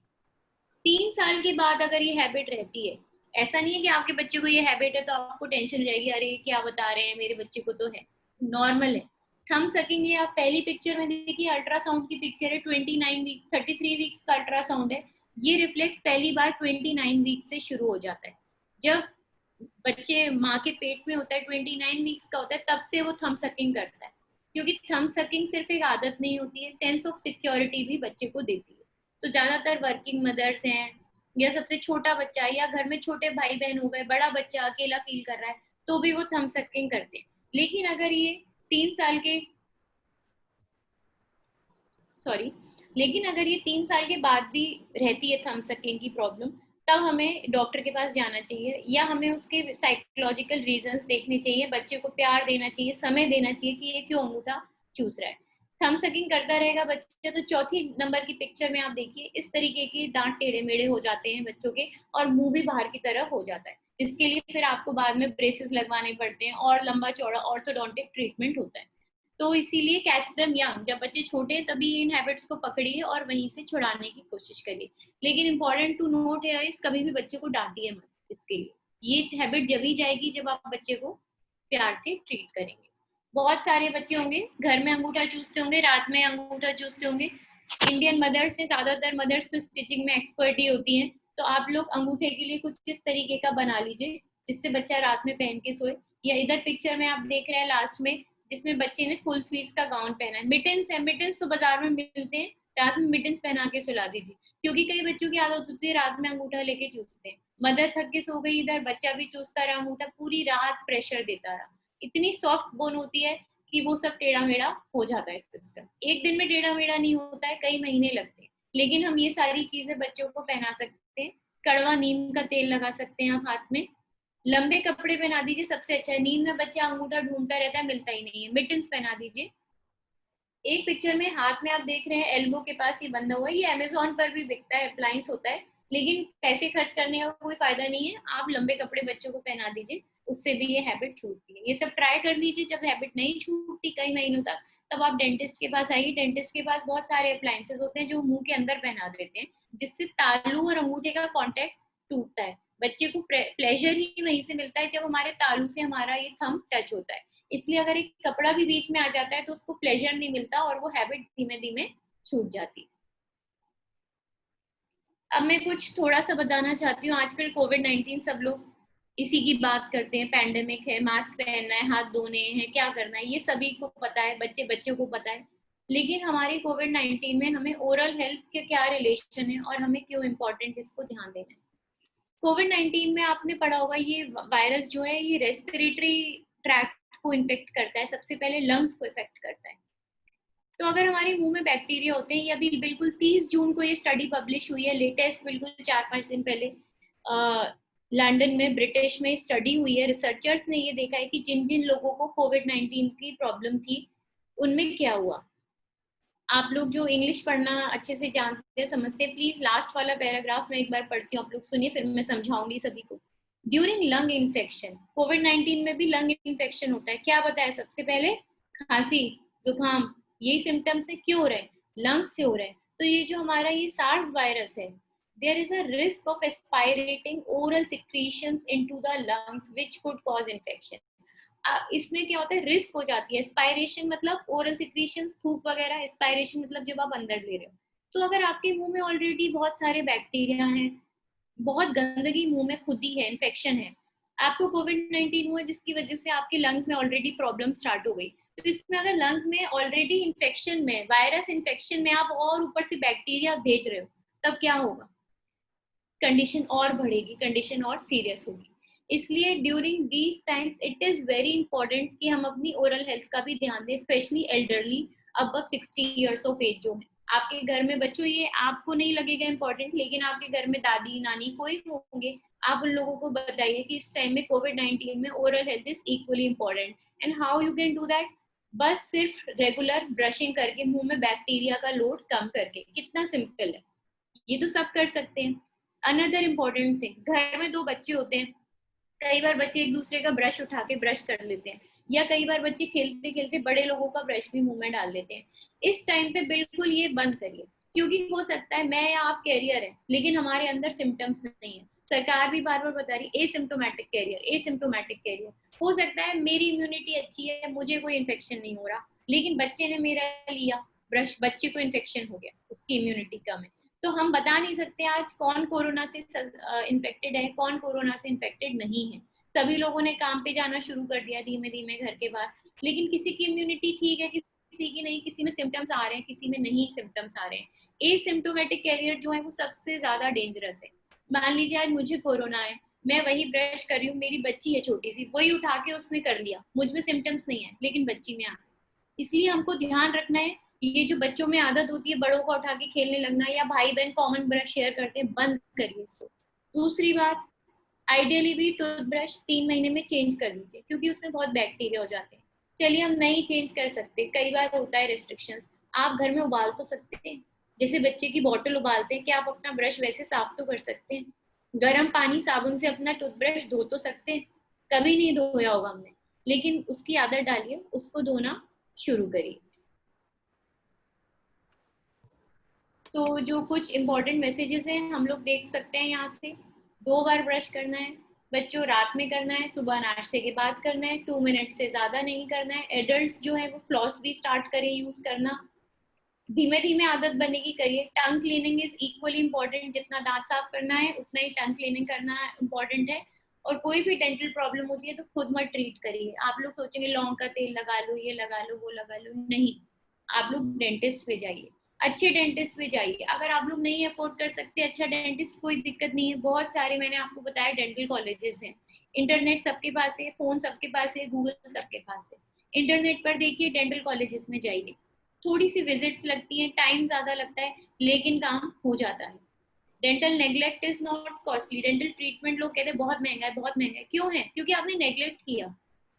3 साल के बाद अगर ये हैबिट रहती है, ऐसा नहीं है कि आपके बच्चे को ये हैबिट है तो आपको टेंशन हो जाएगी, अरे क्या बता रहे हैं मेरे बच्चे को तो है, नॉर्मल है। थंब सकिंग ये आप पहली पिक्चर में देखिए, अल्ट्रासाउंड की पिक्चर है, 29 वीक्स 33 वीक्स का अल्ट्रासाउंड है। ये रिफ्लेक्स पहली बार 29 वीक्स से शुरू हो जाता है। जब बच्चे माँ के पेट में होता है 29 वीक्स का होता है, तब से वो थंब सकिंग करता है, क्योंकि थंब सकिंग सिर्फ एक आदत नहीं होती है, सेंस ऑफ सिक्योरिटी भी बच्चे को देती है। तो ज्यादातर वर्किंग मदर्स हैं, या सबसे छोटा बच्चा, या घर में छोटे भाई बहन हो गए, बड़ा बच्चा अकेला फील कर रहा है तो भी वो थंब सकिंग करते हैं। लेकिन अगर ये 3 साल के लेकिन अगर ये 3 साल के बाद भी रहती है थंब सकिंग की प्रॉब्लम, तब हमें डॉक्टर के पास जाना चाहिए, या हमें उसके साइकोलॉजिकल रीजंस देखने चाहिए, बच्चे को प्यार देना चाहिए, समय देना चाहिए कि ये क्यों अंगूठा चूस रहा है। थंब सकिंग करता रहेगा बच्चा तो चौथी नंबर की पिक्चर में आप देखिए, इस तरीके के दांत टेढ़े मेढ़े हो जाते हैं बच्चों के, और मुंह भी बाहर की तरफ हो जाता है, जिसके लिए फिर आपको बाद में ब्रेसेस लगवाने पड़ते हैं और लंबा चौड़ा ऑर्थोडोंटिक ट्रीटमेंट होता है। तो इसीलिए कैच देम यंग, जब बच्चे छोटे हैं तभी इन हैबिट्स को पकड़िए और वहीं से छुड़ाने की कोशिश करिए। लेकिन इंपॉर्टेंट टू नोट है इस, कभी भी बच्चे को डांटिए मत इसके लिए, ये हैबिट जब ही जाएगी जब आप बच्चे को प्यार से ट्रीट करेंगे। बहुत सारे बच्चे होंगे घर में अंगूठा चूसते होंगे, रात में अंगूठा चूसते होंगे। इंडियन मदर्स से, ज्यादातर मदर्स तो स्टिचिंग में एक्सपर्ट ही होती हैं, तो आप लोग अंगूठे के लिए कुछ इस तरीके का बना लीजिए जिससे बच्चा रात में पहन के सोए। या इधर पिक्चर में आप देख रहे हैं लास्ट में, जिसमें बच्चे ने फुल स्लीव्स का गाउन पहना है। मिटन्स है, मिटन्स तो बाजार में मिलते हैं, रात में मिटन्स पहना के सुला दीजिए, क्योंकि कई बच्चों की आदत होती है रात में अंगूठा लेके चूसते हैं। मदर थक के सो गई, इधर बच्चा भी चूसता रहा अंगूठा, पूरी रात प्रेशर देता रहा, इतनी सॉफ्ट बोन होती है कि वो सब टेढ़ा मेढ़ा हो जाता है सिस्टम। एक दिन में टेढ़ा मेढ़ा नहीं होता है, कई महीने लगते हैं। लेकिन हम ये सारी चीजें बच्चों को पहना सकते हैं। कड़वा नीम का तेल लगा सकते हैं आप हाथ में, लंबे कपड़े पहना दीजिए, सबसे अच्छा है। नींद में बच्चा अंगूठा ढूंढता रहता है, मिलता ही नहीं है, मिटन्स पहना दीजिए। एक पिक्चर में हाथ में आप देख रहे हैं एल्बो के पास ये बंधा हुआ है, ये अमेजोन पर भी बिकता है, अप्लायंस होता है, लेकिन पैसे खर्च करने का कोई फायदा नहीं है। आप लंबे कपड़े बच्चों को पहना दीजिए, उससे भी ये हैबिट छूटती है। ये सब ट्राई कर लीजिए। जब हैबिट नहीं छूटती कई महीनों तक, तब आप डेंटिस्ट के पास आइए। डेंटिस्ट के पास बहुत सारे अप्लायंसेस होते हैं जो मुंह के अंदर पहना देते हैं, जिससे तालू और अंगूठे का कॉन्टेक्ट टूटता है। बच्चे को प्लेजर ही वहीं से मिलता है जब हमारे तालू से हमारा ये थंब टच होता है। इसलिए अगर एक कपड़ा भी बीच में आ जाता है तो उसको प्लेजर नहीं मिलता और वो हैबिट धीमे धीमे छूट जाती है। अब मैं कुछ थोड़ा सा बताना चाहती हूँ। आजकल कोविड-19 सब लोग इसी की बात करते हैं, पैंडेमिक है, मास्क पहनना है, हाथ धोने हैं, क्या करना है, ये सभी को पता है, बच्चों को पता है। लेकिन हमारे कोविड-19 में हमें ओरल हेल्थ के क्या रिलेशन है और हमें क्यों इम्पोर्टेंट इसको ध्यान देना है। कोविड-19 में आपने पढ़ा होगा, ये वायरस जो है ये रेस्पिरेटरी ट्रैक्ट को इन्फेक्ट करता है, सबसे पहले लंग्स को इफेक्ट करता है। तो अगर हमारे मुंह में बैक्टीरिया होते हैं, ये अभी बिल्कुल 30 जून को ये स्टडी पब्लिश हुई है, लेटेस्ट, बिल्कुल 4-5 दिन पहले लंदन में, ब्रिटिश में स्टडी हुई है। रिसर्चर्स ने ये देखा है कि जिन जिन लोगों को कोविड-19 की प्रॉब्लम थी उनमें क्या हुआ। आप लोग जो इंग्लिश पढ़ना अच्छे से जानते हैं, समझते हैं, प्लीज लास्ट वाला पैराग्राफ मैं एक बार पढ़ती हूँ, आप लोग सुनिए, फिर मैं समझाऊंगी सभी को। ड्यूरिंग लंग इन्फेक्शन, कोविड-19 में भी लंग इन्फेक्शन होता है। क्या बताया सबसे पहले? खांसी, जुकाम, यही सिम्टम्स है। क्यों हो रहे हैं? लंग्स से हो रहे हैं। तो ये जो हमारा ये सार्स वायरस है, there is a risk of aspirating oral secretions into the lungs which could cause infection. इसमें क्या होता है? रिस्क हो जाती है। एस्पायरेशन मतलब ओरल सिक्रीशन, थूक वगैरह, एस्पायरेशन मतलब जब आप अंदर ले रहे हो। तो अगर आपके मुंह में ऑलरेडी बहुत सारे बैक्टीरिया हैं, बहुत गंदगी मुंह में खुद ही है, इन्फेक्शन है, आपको कोविड-19 हुआ जिसकी वजह से आपके लंग्स में ऑलरेडी प्रॉब्लम स्टार्ट हो गई, तो इसमें अगर लंग्स में ऑलरेडी इन्फेक्शन में, वायरस इन्फेक्शन में आप और ऊपर से बैक्टीरिया भेज रहे हो, तब क्या होगा? कंडीशन और बढ़ेगी, कंडीशन और सीरियस होगी। इसलिए during these times it is very important कि हम अपनी ओरल हेल्थ का भी ध्यान दें, specially elderly above 60 years of age जो है। आपके घर में बच्चों, ये आपको नहीं लगेगा इंपॉर्टेंट, लेकिन आपके घर में दादी नानी कोई होंगे, आप उन लोगों को बताइए कि इस टाइम में कोविड-19 में oral health is equally important. And how you can do that? बस सिर्फ रेगुलर ब्रशिंग करके, मुंह में बैक्टीरिया का लोड कम करके। कितना सिंपल है, ये तो सब कर सकते हैं। अनदर इम्पोर्टेंट थिंग, घर में दो बच्चे होते हैं, कई बार बच्चे एक दूसरे का ब्रश उठा के ब्रश कर लेते हैं, या कई बार बच्चे खेलते खेलते बड़े लोगों का ब्रश भी मुंह में डाल लेते हैं। इस टाइम पे बिल्कुल ये बंद करिए, क्योंकि हो सकता है मैं या आप कैरियर है, लेकिन हमारे अंदर सिम्टम्स नहीं है। सरकार भी बार बार बता रही है एसिम्प्टोमेटिक कैरियर, एसिम्प्टोमेटिक कैरियर। हो सकता है मेरी इम्यूनिटी अच्छी है, मुझे कोई इन्फेक्शन नहीं हो रहा, लेकिन बच्चे ने मेरा लिया ब्रश, बच्चे को इन्फेक्शन हो गया, उसकी इम्यूनिटी कम है। तो हम बता नहीं सकते आज कौन कोरोना से इन्फेक्टेड है, कौन कोरोना से इन्फेक्टेड नहीं है। सभी लोगों ने काम पे जाना शुरू कर दिया धीमे धीमे घर के बाहर, लेकिन किसी की इम्यूनिटी ठीक है, किसी की नहीं, किसी में सिम्टम्स आ रहे हैं, किसी में नहीं सिम्टम्स आ रहे हैं। एसिम्प्टोमेटिक कैरियर जो है वो सबसे ज्यादा डेंजरस है। मान लीजिए आज मुझे कोरोना है, मैं वही ब्रश कर रही हूँ, मेरी बच्ची है छोटी सी, वही उठा के उसने कर लिया, मुझ में सिम्टम्स नहीं है लेकिन बच्ची में आ। इसलिए हमको ध्यान रखना है, ये जो बच्चों में आदत होती है बड़ों को उठा के खेलने लगना, या भाई बहन कॉमन ब्रश शेयर करते हैं, बंद करिए इसको। दूसरी बात, आइडियली भी टूथब्रश 3 महीने में चेंज कर लीजिए, क्योंकि उसमें बहुत बैक्टीरिया हो जाते हैं। चलिए हम नहीं चेंज कर सकते, कई बार होता है रेस्ट्रिक्शंस, आप घर में उबाल तो सकते हैं, जैसे बच्चे की बॉटल उबालते हैं, क्या आप अपना ब्रश वैसे साफ तो कर सकते हैं? गर्म पानी साबुन से अपना टूथब्रश धो तो सकते हैं? कभी नहीं धोया होगा हमने, लेकिन उसकी आदत डालिए, उसको धोना शुरू करिए। तो जो कुछ इंपॉर्टेंट मैसेजेस हैं हम लोग देख सकते हैं यहाँ से। 2 बार ब्रश करना है, बच्चों रात में करना है, सुबह नाश्ते के बाद करना है, 2 मिनट से ज्यादा नहीं करना है। एडल्ट्स जो है वो फ्लॉस भी स्टार्ट करें यूज करना, धीमे धीमे आदत बनेगी, करिए। टंग क्लीनिंग इज इक्वली इंपॉर्टेंट, जितना दांत साफ करना है उतना ही टंग क्लीनिंग करना इंपॉर्टेंट है। और कोई भी डेंटल प्रॉब्लम होती है तो खुद मत ट्रीट करिए। आप लोग सोचेंगे लौंग का तेल लगा लो, ये लगा लो, वो लगा लो, नहीं, आप लोग डेंटिस्ट पे जाइए, अच्छे डेंटिस्ट पे जाइए। अगर आप लोग नहीं अफोर्ड कर सकते अच्छा डेंटिस्ट, कोई दिक्कत नहीं है, बहुत सारे मैंने आपको बताया डेंटल कॉलेजेस हैं, इंटरनेट सबके पास है, फोन सबके पास है, गूगल सबके पास है, इंटरनेट पर देखिए, डेंटल कॉलेजेस में जाइए। थोड़ी सी विजिट्स लगती हैं, टाइम ज्यादा लगता है, लेकिन काम हो जाता है। Dental neglect is not costly. Dental treatment लोग कहते हैं बहुत महंगा है, बहुत महंगा है, क्यों है? क्योंकि आपने नेग्लेक्ट किया।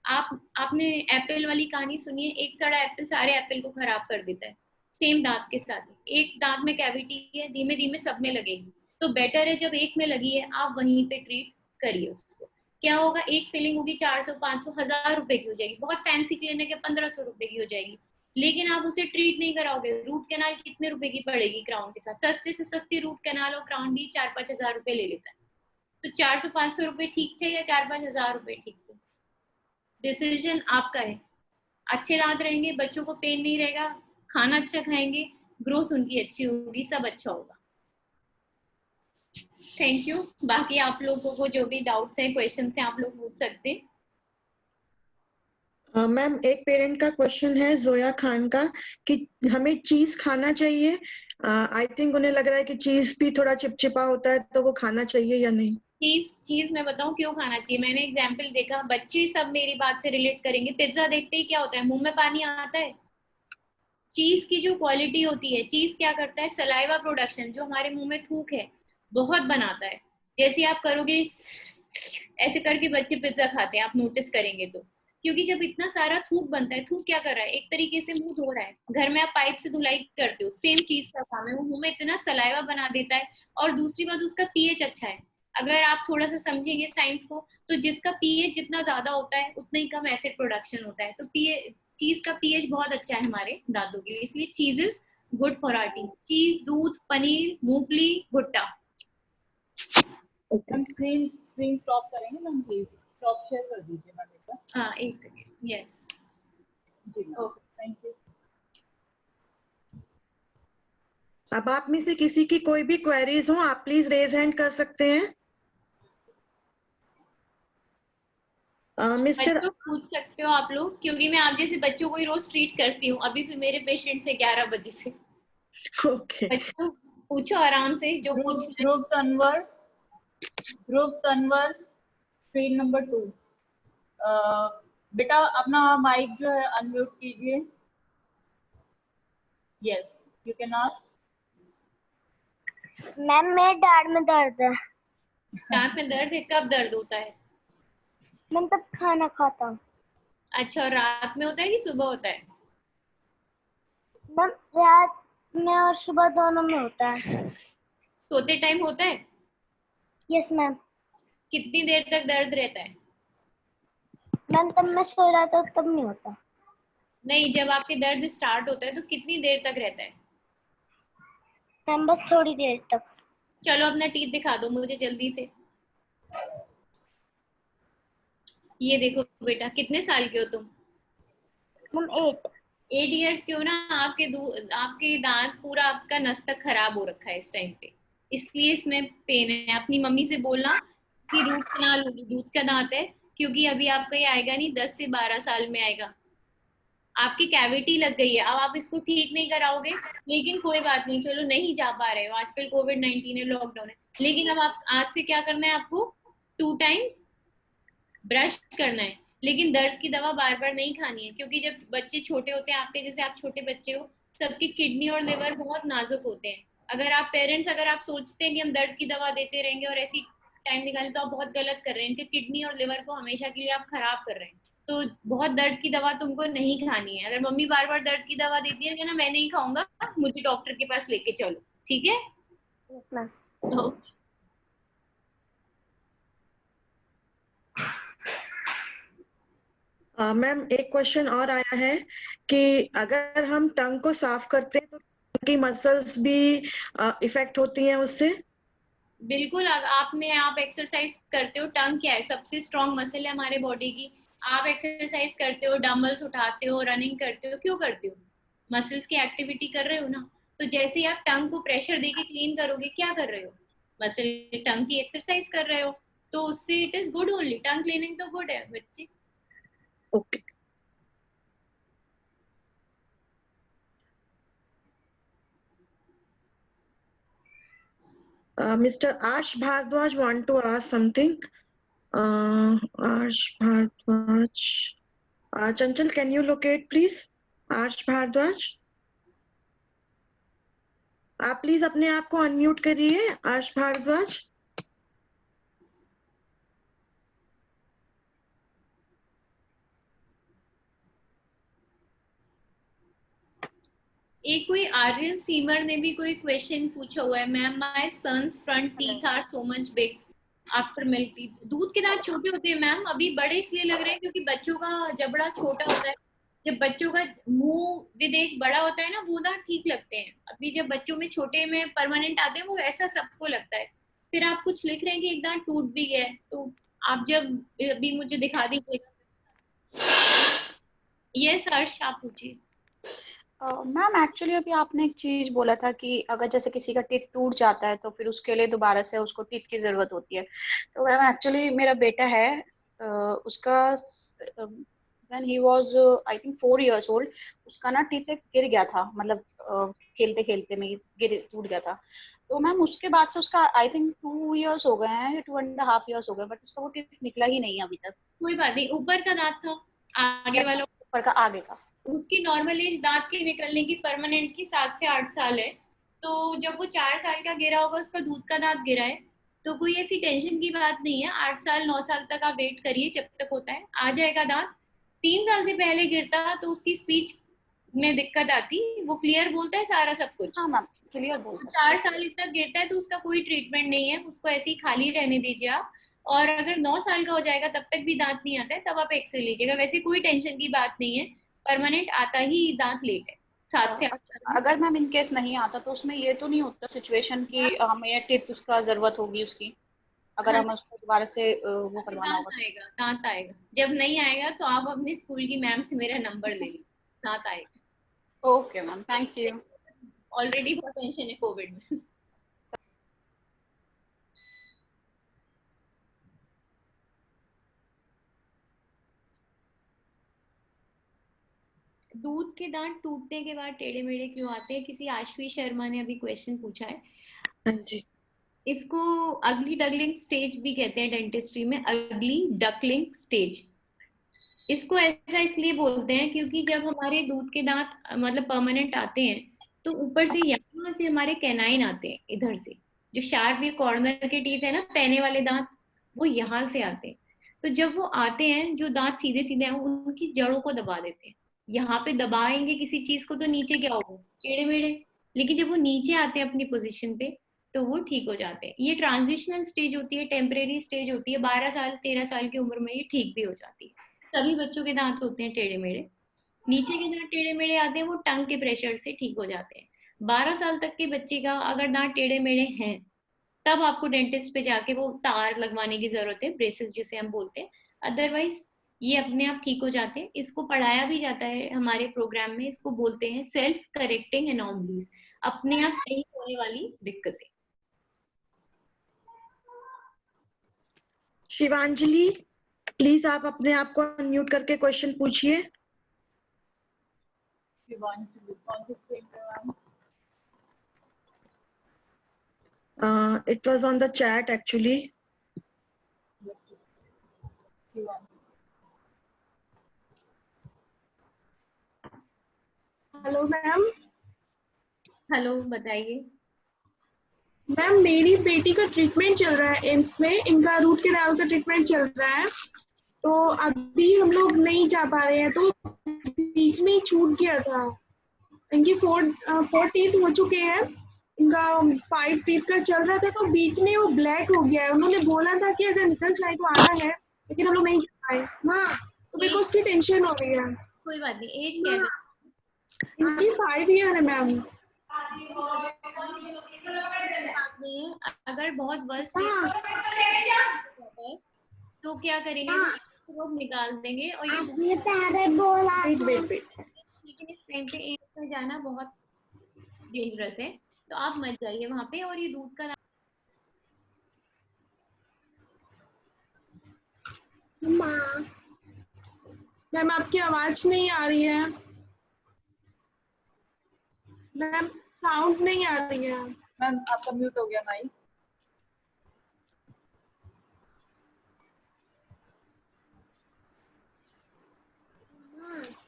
आपने एप्पल वाली कहानी सुनी है, एक सड़ा एप्पल सारे एप्पल को खराब कर देता है। सेम दांत के साथ एक दांत में कैविटी है, धीमे धीमे सब में लगेगी। तो बेटर है जब एक में लगी है आप वहीं पे ट्रीट करिए उसको। क्या होगा, एक फिलिंग होगी 400 500 1000 रुपए की हो जाएगी, बहुत फैंसी क्लिनिक है 1500 रुपए की हो जाएगी, लेकिन आप उसे ट्रीट नहीं कराओगे। रूट कैनाल कितने रुपए की पड़ेगी क्राउन के साथ? सस्ते से सस्ती रूट कैनाल और क्राउन भी 4-5 हजार रुपए ले लेता है। तो 400-500 रुपए ठीक थे या 4-5 हजार रुपए ठीक थे? डिसीजन आपका है। अच्छे दांत रहेंगे, बच्चों को पेन नहीं रहेगा, खाना अच्छा खाएंगे, ग्रोथ उनकी अच्छी होगी, सब अच्छा होगा। Thank you. बाकी आप लोगों को जो भी डाउट्स हैं, क्वेश्चंस हैं, आप लोग पूछ सकते हैं। मैम एक पेरेंट का क्वेश्चन है जोया खान का कि हमें चीज खाना चाहिए। आई थिंक उन्हें लग रहा है कि चीज भी थोड़ा चिपचिपा होता है, तो वो खाना चाहिए या नहीं? चीज मैं बताऊं क्यों खाना चाहिए। मैंने एग्जाम्पल देखा, बच्चे सब मेरी बात से रिलेट करेंगे। पिज्जा देखते ही क्या होता है, मुंह में पानी आता है। चीज की जो क्वालिटी होती है, चीज क्या करता है, सलाइवा प्रोडक्शन, जो हमारे मुंह में थूक है बहुत बनाता है। जैसे आप करोगे ऐसे करके बच्चे पिज्जा खाते हैं, आप नोटिस करेंगे तो, क्योंकि जब इतना सारा थूक बनता है, थूक क्या कर रहा है, एक तरीके से मुंह धो रहा है। घर में आप पाइप से धुलाई करते हो, सेम चीज का काम है, वो मुंह में इतना सलाइवा बना देता है। और दूसरी बात, उसका पीएच अच्छा है। अगर आप थोड़ा सा समझेंगे साइंस को, तो जिसका पीएच जितना ज्यादा होता है उतना ही कम एसिड प्रोडक्शन होता है। तो चीज का पीएच बहुत अच्छा है हमारे दांतों के लिए, इसलिए cheese is good for our teeth. Cheese, दूध, पनीर, मूंगफली, भुट्टा। हम स्क्रीन स्टॉप करेंगे मैम, प्लीज स्टॉप शेयर कर दीजिए मैम बेटा। हाँ, एक सेकेंड। यस, जी ओके, थैंक यू। अब आप में से किसी की कोई भी क्वेरीज हो, आप प्लीज रेज हैंड कर सकते हैं। मिस्टर बच्चों पूछ सकते हो आप लोग, क्योंकि मैं आप जैसे बच्चों को ही रोज ट्रीट करती हूँ। अभी भी मेरे पेशेंट से 11 बजे से। ओके, बच्चों पूछो आराम से जो पूछना है। ध्रुव तनवर स्क्रीन नंबर 2। बेटा अपना माइक जो है अनम्यूट कीजिए। Yes you can ask. Ma'am मेरे दाढ़ में दर्द है। दांत में दर्द है? कब दर्द होता है? मैम तब खाना खाता हूँ। अच्छा, और रात में होता है कि सुबह होता है? मैम रात में और सुबह दोनों में होता है। सोते टाइम होता है? Yes ma'am. कितनी देर तक दर्द रहता है? मैम तब मैं सो जाता हूँ तब नहीं होता। नहीं, जब आपके दर्द स्टार्ट होता है तो कितनी देर तक रहता है? मैम बस थोड़ी देर तक। चलो अपना टीथ दिखा दो मुझे जल्दी से। ये देखो बेटा, कितने साल के हो तुम? मैम 8। 8 इयर्स के हो ना? आपके दांत पूरा, आपका नस तक खराब हो रखा है इस टाइम पे, इसलिए इसमें पेन है। अपनी मम्मी से बोलना कि रूट कनाल होगी, दूध का दांत है, क्योंकि अभी आपका ये आएगा नहीं, 10 से 12 साल में आएगा। आपकी कैविटी लग गई है, अब आप इसको ठीक नहीं कराओगे, लेकिन कोई बात नहीं, चलो नहीं जा पा रहे हो, आजकल कोविड-19 है, लॉकडाउन है, लेकिन अब आप आज से क्या करना है, आपको 2 टाइम्स ब्रश करना है। लेकिन दर्द की दवा बार बार नहीं खानी है, क्योंकि जब बच्चे छोटे होते हैं, आपके जैसे आप छोटे बच्चे हो, सबकी किडनी और लिवर बहुत नाजुक होते हैं। अगर आप पेरेंट्स, अगर आप सोचते हैं कि हम दर्द की दवा देते रहेंगे और ऐसी टाइम निकालें, तो आप बहुत गलत कर रहे हैं। इनके किडनी और लिवर को हमेशा के लिए आप खराब कर रहे हैं। तो बहुत दर्द की दवा तुमको नहीं खानी है। अगर मम्मी बार बार दर्द की दवा देती है ना, मैं नहीं खाऊंगा, मुझे डॉक्टर के पास लेके चलो, ठीक है? Yes ma'am. तो मैम एक क्वेश्चन और आया है कि अगर हम टंग को साफ करते हैं तो टंग की मसल्स भी इफेक्ट होती हैं उससे? बिल्कुल, आप एक्सरसाइज करते हो, टंग क्या है, सबसे स्ट्रॉन्ग मसल है हमारे बॉडी की। आप एक्सरसाइज करते हो, डंबल्स उठाते हो, रनिंग करते हो, क्यों करते हो? मसल्स की एक्टिविटी कर रहे हो ना। तो जैसे ही आप टंग को प्रेशर देके क्लीन करोगे, क्या कर रहे हो, मसल टंग की एक्सरसाइज कर रहे हो, तो उससे it is good only. Tongue cleaning तो गुड है बच्चे। Okay. Mr. Ash Bhardwaj want to ask something. Ash Bhardwaj. Chanchal, can you locate please? Ash Bhardwaj. आप प्लीज अपने आप को अनम्यूट करिए, आश भारद्वाज। एक कोई आर्यन सीमर ने भी कोई क्वेश्चन पूछा हुआ है, ma'am my son's front teeth are so much big after milk teeth. दूध के दांत छोटे होते हैं मैम, अभी बड़े इसलिए लग रहे हैं क्योंकि बच्चों का जबड़ा छोटा होता है। जब बच्चों का मुंह विद एज बड़ा होता है ना, वो दांत ठीक लगते हैं। अभी जब बच्चों में छोटे में परमानेंट आते हैं, वो ऐसा सबको लगता है। फिर आप कुछ लिख रहे हैं कि एक दांत टूट भी गया है, तो आप जब अभी मुझे दिखा दीजिए। यस हर्ष, आप पूछिए। मैम एक्चुअली अभी आपने एक चीज बोला था कि अगर जैसे किसी का टीथ टूट जाता है तो फिर उसके लिए दोबारा से उसको टीथ की जरूरत होती है। तो मैम एक्चुअली मेरा बेटा है, उसका when he was I think 4 years old, उसका ना टीथ एक गिर गया था, मतलब खेलते खेलते में गिर टूट गया था। तो मैम उसके बाद से उसका आई थिंक 2 years हो गए हैं, 2.5 years हो गए, बट उसका वो टीथ निकला ही नहीं है अभी तक। कोई बात नहीं, ऊपर का दांत था, आगे वाला ऊपर का, आगे का। उसकी नॉर्मल एज दांत के निकलने की परमानेंट की 7 से 8 साल है। तो जब वो 4 साल का गिरा होगा, उसका दूध का दांत गिरा है, तो कोई ऐसी टेंशन की बात नहीं है। 8 साल 9 साल तक आप वेट करिए, जब तक होता है आ जाएगा दांत। 3 साल से पहले गिरता तो उसकी स्पीच में दिक्कत आती, वो क्लियर बोलता है सारा सब कुछ। हाँ मैम क्लियर बोलता है। 4 साल तक गिरता है तो उसका कोई ट्रीटमेंट नहीं है, उसको ऐसे ही खाली रहने दीजिए आप। और अगर 9 साल का हो जाएगा तब तक भी दांत नहीं आता है, तब आप एक्सरे लीजिएगा। वैसे कोई टेंशन की बात नहीं है, परमानेंट आता ही दांत लेट है 7 से 8 साल में। अगर मैम इन केस नहीं आता तो उसमें ये तो नहीं होता सिचुएशन कि हमें टिप उसका जरूरत होगी उसकी, अगर हाँ, हमें उसको दोबारा से वो करवाना दांत होगा? आएगा, दांत आएगा। जब नहीं आएगा तो आप अपने स्कूल की मैम से मेरा नंबर ले लीजिए, दांत आएगा। Okay ma'am, thank you. Already बहुत टेंशन है कोविड में। दूध के दांत टूटने के बाद टेढ़े मेढ़े क्यों आते हैं? किसी आशवी शर्मा ने अभी क्वेश्चन पूछा है। हाँ जी। इसको अगली डकलिंग स्टेज भी कहते हैं डेंटिस्ट्री में, अगली डकलिंग स्टेज। इसको ऐसा इसलिए बोलते हैं क्योंकि जब हमारे दूध के दांत मतलब परमानेंट आते हैं, तो ऊपर से यहाँ से हमारे कैनाइन आते हैं, इधर से जो शार्प ये कॉर्नर के टीथ है ना, पैने वाले दांत, वो यहाँ से आते हैं। तो जब वो आते हैं, जो दांत सीधे सीधे हैं उनकी जड़ों को दबा देते हैं। यहाँ पे दबाएंगे किसी चीज को तो नीचे क्या होगा, टेढ़े मेढ़े। लेकिन जब वो नीचे आते हैं अपनी पोजिशन पे, तो वो ठीक हो जाते हैं। ये ट्रांजिशनल स्टेज होती है, टेम्परेरी स्टेज होती है। 12 साल 13 साल की उम्र में ये ठीक भी हो जाती है। सभी बच्चों के दांत होते हैं टेढ़े मेढ़े। नीचे के दांत टेढ़े मेढ़े आते हैं, वो टंग के प्रेशर से ठीक हो जाते हैं। 12 साल तक के बच्चे का अगर दांत टेढ़े मेढ़े हैं, तब आपको डेंटिस्ट पे जाके वो तार लगवाने की जरूरत है, ब्रेसेस जिसे हम बोलते हैं। अदरवाइज ये अपने आप ठीक हो जाते हैं। इसको पढ़ाया भी जाता है हमारे प्रोग्राम में, इसको बोलते हैं सेल्फ करेक्टिंग एनॉमलीज, अपने आप सही होने वाली दिक्कतें। शिवांजलि, प्लीज आप अपने आप को अनम्यूट करके क्वेश्चन पूछिए। शिवांशु, कौन सी स्क्रीन पे ma'am? It was on the chat actually. Hello ma'am. Hello, बताइए। मैम मेरी बेटी का ट्रीटमेंट चल रहा है एम्स में, इनका रूट कैनाल का ट्रीटमेंट चल रहा है, तो अभी हम लोग नहीं जा पा रहे हैं, तो बीच में ही छूट गया था। इनकी 4 टीथ हो चुके हैं, इनका 5 टीथ का चल रहा था, तो बीच में वो ब्लैक हो गया है। उन्होंने बोला था कि अगर निकल जाए तो आना है, लेकिन हम लोग नहीं जा पाए, तो मेरे को उसकी टेंशन हो रही है। कोई बात नहीं, एज क्या है? इनकी 5 ईयर है मैम। बात नहीं है, अगर बहुत वर्स्ट तो क्या करेंगे, लोग निकाल देंगे और ये लेकिन इस टाइम पे एम्स में जाना बहुत डेंजरस है, तो आप मत जाइए वहां पे। और ये दूध का मैम आपकी आवाज नहीं आ रही है मैम, साउंड नहीं आ रही है मैम, आपका म्यूट हो गया माइक।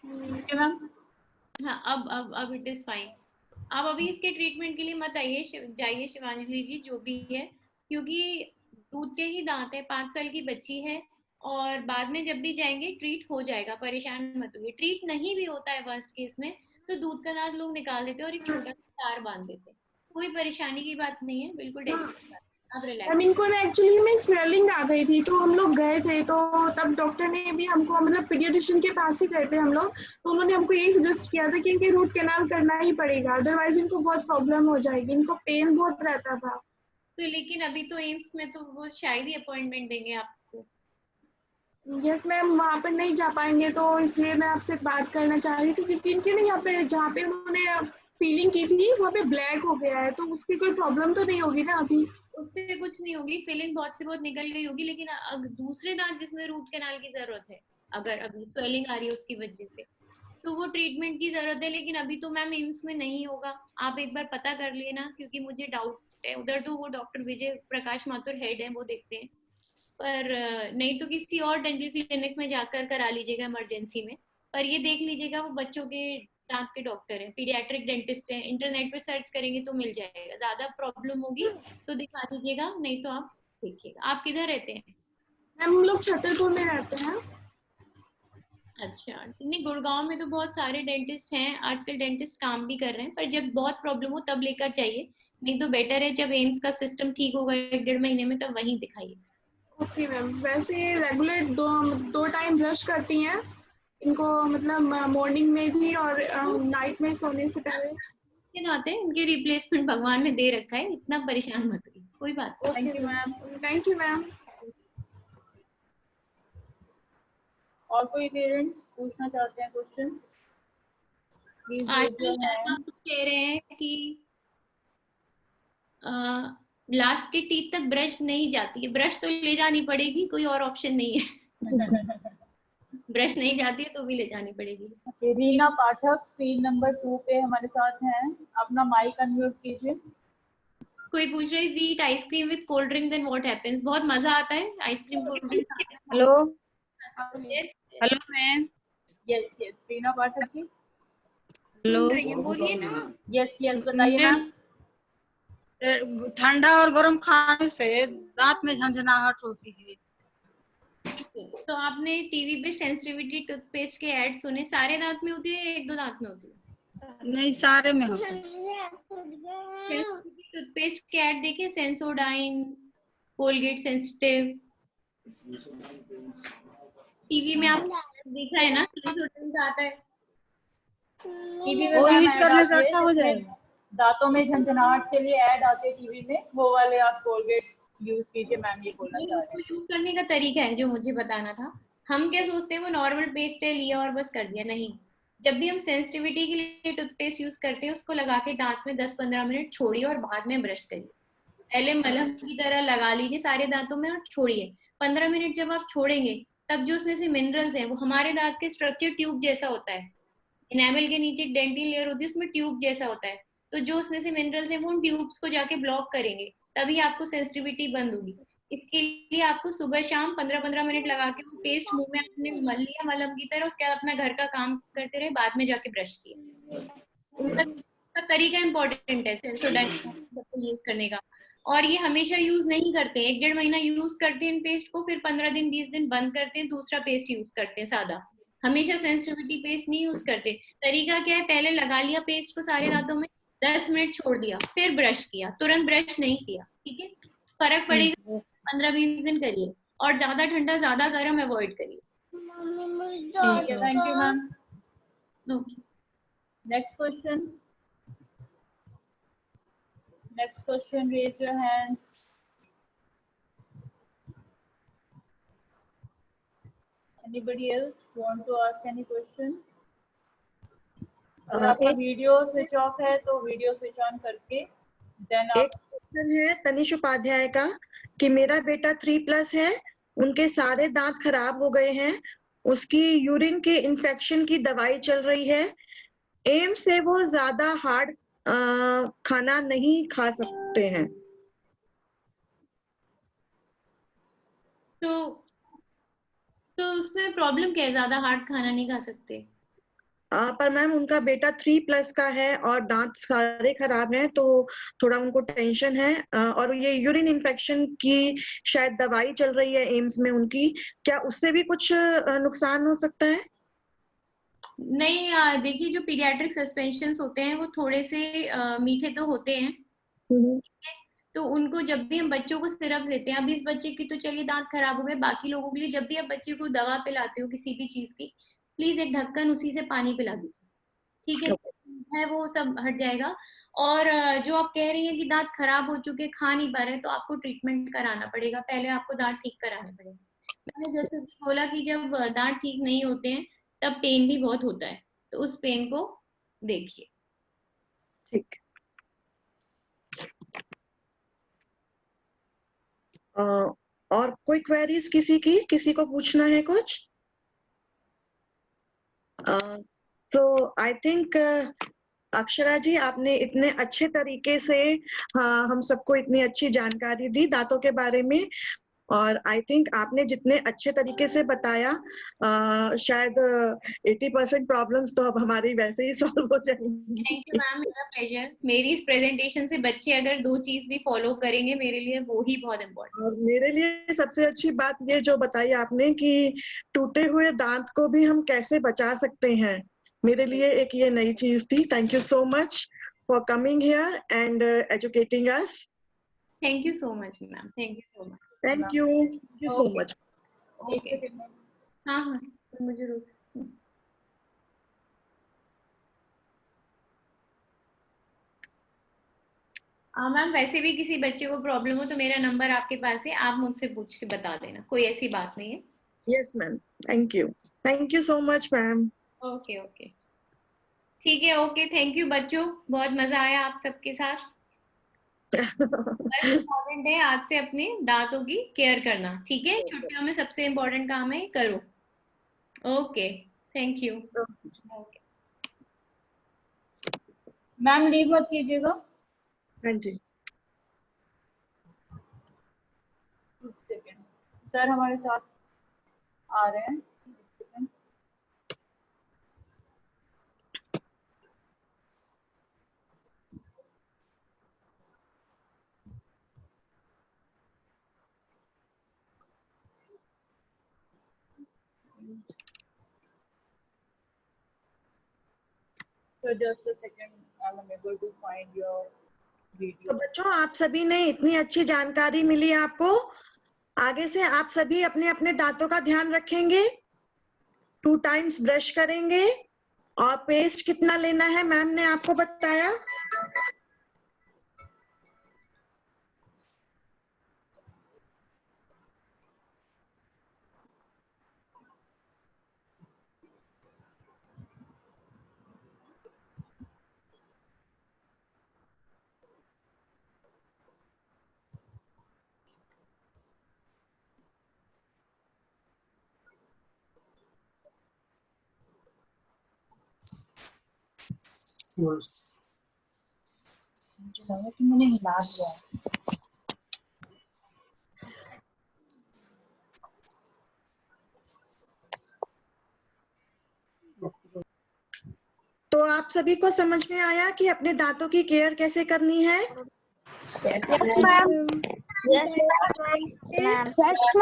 ठीक है मैम। हाँ, अब इट इज फाइन। आप अभी इसके ट्रीटमेंट के लिए मत आइए, जाइए शिवांजलि जी, जो भी है, क्योंकि दूध के ही दांत है, 5 साल की बच्ची है। और बाद में जब भी जाएंगे ट्रीट हो जाएगा, परेशान मत होइए। ट्रीट नहीं भी होता है वर्स्ट केस में, तो दूध का दांत लोग निकाल देते और एक छोटा सा तार बांध देते। कोई परेशानी की बात नहीं है, बिल्कुल टेंशन की बात नहीं, आप रिलैक्स। हम इनको ना एक्चुअली में स्वेलिंग आ गई थी, तो हम लोग गए थे, तो तब डॉक्टर ने भी हमको, मतलब पीडियाट्रिशियन के पास ही गए थे हम लोग, तो उन्होंने हमको यही सजेस्ट किया था कि इनके रूट कैनाल करना ही पड़ेगा, अदरवाइज इनको बहुत प्रॉब्लम हो जाएगी, इनको पेन बहुत रहता था। तो लेकिन अभी तो एम्स में तो वो शायद ही अपॉइंटमेंट देंगे आपको। यस मैम, वहाँ पर नहीं जा पाएंगे, तो इसलिए मैं आपसे बात करना चाह रही थी, क्योंकि इनके ना यहाँ पे जहाँ पे उन्होंने फीलिंग की थी वहाँ पे ब्लैक हो गया है, तो उसकी कोई प्रॉब्लम तो नहीं होगी ना अभी? उससे कुछ नहीं होगी, फीलिंग बहुत से बहुत निकल गई होगी, लेकिन दूसरे दांत जिसमें रूट कैनाल की जरूरत है, अगर अभी स्वेलिंग आ रही है उसकी वजह से, तो वो ट्रीटमेंट की जरूरत है। लेकिन अभी तो मैम एम्स में नहीं होगा, आप एक बार पता कर लेना, क्योंकि मुझे डाउट है, उधर तो वो डॉक्टर विजय प्रकाश माथुर हेड है, वो देखते हैं, पर नहीं तो किसी और डेंटल क्लिनिक में जाकर करा लीजिएगा इमरजेंसी में। पर ये देख लीजिएगा, वो बच्चों के दांत के डॉक्टर हैं, पीडियाट्रिक डेंटिस्ट हैं, इंटरनेट पे सर्च करेंगे तो मिल जाएगा। ज्यादा प्रॉब्लम होगी तो दिखा दीजिएगा, नहीं तो आप देखिएगा। आप किधर रहते हैं? मैम हम लोग छतरपुर में रहते हैं। अच्छा, नहीं गुड़गांव में तो बहुत सारे डेंटिस्ट हैं, आजकल डेंटिस्ट काम भी कर रहे हैं, पर जब बहुत प्रॉब्लम हो तब लेकर चाहिए, नहीं तो बेटर है जब एम्स का सिस्टम ठीक होगा 1-1.5 महीने में, तब वहीं दिखाइए। ओके मैम, वैसे रेगुलर दो टाइम ब्रश करती हैं इनको, मतलब मॉर्निंग में भी और नाइट में सोने से पहले? के दांत हैं, उनके रिप्लेसमेंट भगवान ने दे रखा है, इतना परेशान मत होइए, कोई बात नहीं। Thank you ma'am. Thank you ma'am. और कोई पेरेंट्स पूछना चाहते हैं क्वेश्चन? आजकल शर्मा कुछ कह रहे हैं कि लास्ट के टीथ तक ब्रश नहीं जाती है, ब्रश तो ले जानी पड़ेगी, कोई और ऑप्शन नहीं है। ब्रश नहीं जाती है तो भी ले जानी पड़ेगी। रीना पाठक स्क्रीन नंबर 2 पे हमारे साथ हैं, अपना माइक अनम्यूट कीजिए। कोई पूछ रही थी, eat ice cream with cold drink then what happens? बहुत मजा आता है ice cream cold drink. Hello Yes, hello ma'am. Yes yes, Reena Pathak ji. Hello बोलिए ना। यस यस, बताइए मैम। ठंडा और गर्म खाने से दांत में झंझनाहट होती है। तो आपने टीवी पे सेंसिटिविटी टूथपेस्ट के ऐड सुने? सारे दांत में होती है या 1-2 दांत में होती है? नहीं, सारे में होती है। सेंसिटिविटी टूथपेस्ट के ऐड देखे, सेंसोडाइन, कोलगेट सेंसिटिव, टीवी में आप देखा है ना, सेंसोडाइन का आता है। टीवी में वो मैम यूज ऐड करने आती से है, अच्छा हो जिसमें जाएगा। दांतों में झंझनाहट के लिए ऐड आते हैं टीवी में, वो वाले आप कोलगेट यूज कीजिए मैम, ये बोलना चाह रहे हैं। यूज करने का तरीका है जो मुझे बताना था। हम क्या सोचते हैं वो नॉर्मल पेस्ट है, लिया और बस कर दिया, नहीं। जब भी हम सेंसिटिविटी के लिए टूथपेस्ट यूज करते हैं, उसको लगा के दांत में 10-15 मिनट छोड़िए और बाद में ब्रश करिए। पहले मलहम की तरह लगा लीजिए सारे दांतों में और छोड़िए। 15 मिनट जब आप छोड़ेंगे, तब जो उसमें से मिनरल्स हैं, वो हमारे दांत के स्ट्रक्चर ट्यूब जैसा होता है, इनेमल के नीचे एक डेंटिन लेयर होती है, उसमें ट्यूब जैसा होता है, तो जो उसमें से मिनरल्स हैं वो उन ट्यूब्स को जाके ब्लॉक करेंगे, तभी आपको सेंसिटिविटी बंद होगी। इसके लिए आपको सुबह शाम 15-15 मिनट लगा के वो पेस्ट मुंह में आपने मल लिया मलहम की तरह, उसके बाद अपना घर का काम करते रहे, बाद में जाके ब्रश किया। का तरीका इम्पोर्टेंट है सेंसोडाइन यूज करने का। और ये हमेशा यूज नहीं करते, 1-1.5 महीना यूज करते हैं इन पेस्ट को, फिर 15 दिन 20 दिन बंद करते हैं, दूसरा पेस्ट यूज करते हैं सादा। हमेशा सेंसिटिविटी पेस्ट नहीं यूज करते। तरीका क्या है, पहले लगा लिया पेस्ट को सारे दांतों में, 10 मिनट छोड़ दिया, फिर ब्रश किया, तुरंत ब्रश नहीं किया, ठीक है? फर्क पड़ेगा, 15-20 दिन करिए, और ज्यादा ठंडा ज्यादा गर्म अवॉइड करिए। ठीक है, thank you ma'am. Next question, next question, raise your hands. Anybody else want to ask any question? अगर आपका वीडियो स्विच ऑफ है तो वीडियो स्विच ऑन करके देन आप। एक क्वेश्चन है तनिष उपाध्याय का कि मेरा बेटा 3+ है, उनके सारे दांत खराब हो गए हैं, उसकी यूरिन के इन्फेक्शन की दवाई चल रही है, एम से वो ज्यादा हार्ड खाना नहीं खा सकते हैं। तो उसमें प्रॉब्लम क्या है, ज्यादा हार्ड खाना नहीं खा सकते? पर मैम उनका बेटा 3+ का है और दांत सारे खराब हैं, तो थोड़ा उनको टेंशन है, और ये यूरिन इन्फेक्शन की शायद दवाई चल रही है एम्स में उनकी, क्या उससे भी कुछ नुकसान हो सकता है? नहीं, देखिए जो पीडियाट्रिक सस्पेंशंस होते हैं वो थोड़े से मीठे तो होते हैं, तो उनको जब भी हम बच्चों को सिरप देते हैं, अभी इस बच्चे की तो चलिए दांत खराब हो गए, बाकी लोगों के लिए जब भी आप बच्चे को दवा पिलाते हो किसी भी चीज की, प्लीज एक ढक्कन उसी से पानी पिला दीजिए, ठीक है वो सब हट जाएगा। और जो आप कह रही हैं कि दांत खराब हो चुके, खा नहीं पा रहे, तो आपको ट्रीटमेंट कराना पड़ेगा, पहले आपको दांत ठीक कराने पड़ेगा। मैंने जैसे कि बोला कि जब दांत ठीक नहीं होते हैं तब पेन भी बहुत होता है, तो उस पेन को देखिए। ठीक। और कोई क्वेरीज किसी को पूछना है कुछ? तो आई थिंक अक्षरा जी, आपने इतने अच्छे तरीके से हम सबको इतनी अच्छी जानकारी दी दांतों के बारे में, और आई थिंक आपने जितने अच्छे तरीके से बताया शायद 80% प्रॉब्लम्स तो अब हमारी वैसे ही सॉल्व हो जाएंगी। थैंक यू मैम, मेरा प्लेजर। मेरी इस प्रेजेंटेशन से बच्चे अगर 2 चीज भी फॉलो करेंगे मेरे लिए वो ही बहुत इम्पोर्टेंट। और मेरे लिए सबसे अच्छी बात ये जो बताई आपने कि टूटे हुए दांत को भी हम कैसे बचा सकते हैं, मेरे लिए एक ये नई चीज थी। Thank you so much for coming here and educating us. Thank you so much ma'am, thank you so much. Thank you so much. Okay, हाँ हाँ, मुझे रोक। मैम वैसे भी किसी बच्चे को प्रॉब्लम हो तो मेरा नंबर आपके पास है, आप मुझसे पूछ के बता देना, कोई ऐसी बात नहीं है। Yes ma'am, thank you so much ma'am. Okay okay, ठीक है, ओके, थैंक यू बच्चों, बहुत मजा आया आप सबके साथ। बस इम्पोर्टेंट है आज से अपने दांतों की केयर करना, ठीक है, छुट्टियों में सबसे इम्पोर्टेंट काम है, करो। Okay, thank you. Okay ma'am leave मत कीजिएगा। हाँ जी। सर हमारे साथ आ रहे हैं। So just a second, I'm unable to find your video. तो बच्चों, आप सभी ने इतनी अच्छी जानकारी मिली आपको, आगे से आप सभी अपने अपने दांतों का ध्यान रखेंगे, 2 टाइम्स ब्रश करेंगे, और पेस्ट कितना लेना है मैम ने आपको बताया। मुझे लगा कि मैंने हिला दिया है। तो आप सभी को समझ में आया कि अपने दांतों की केयर कैसे करनी है? Yes, ma'am. Yes, ma'am. Yes,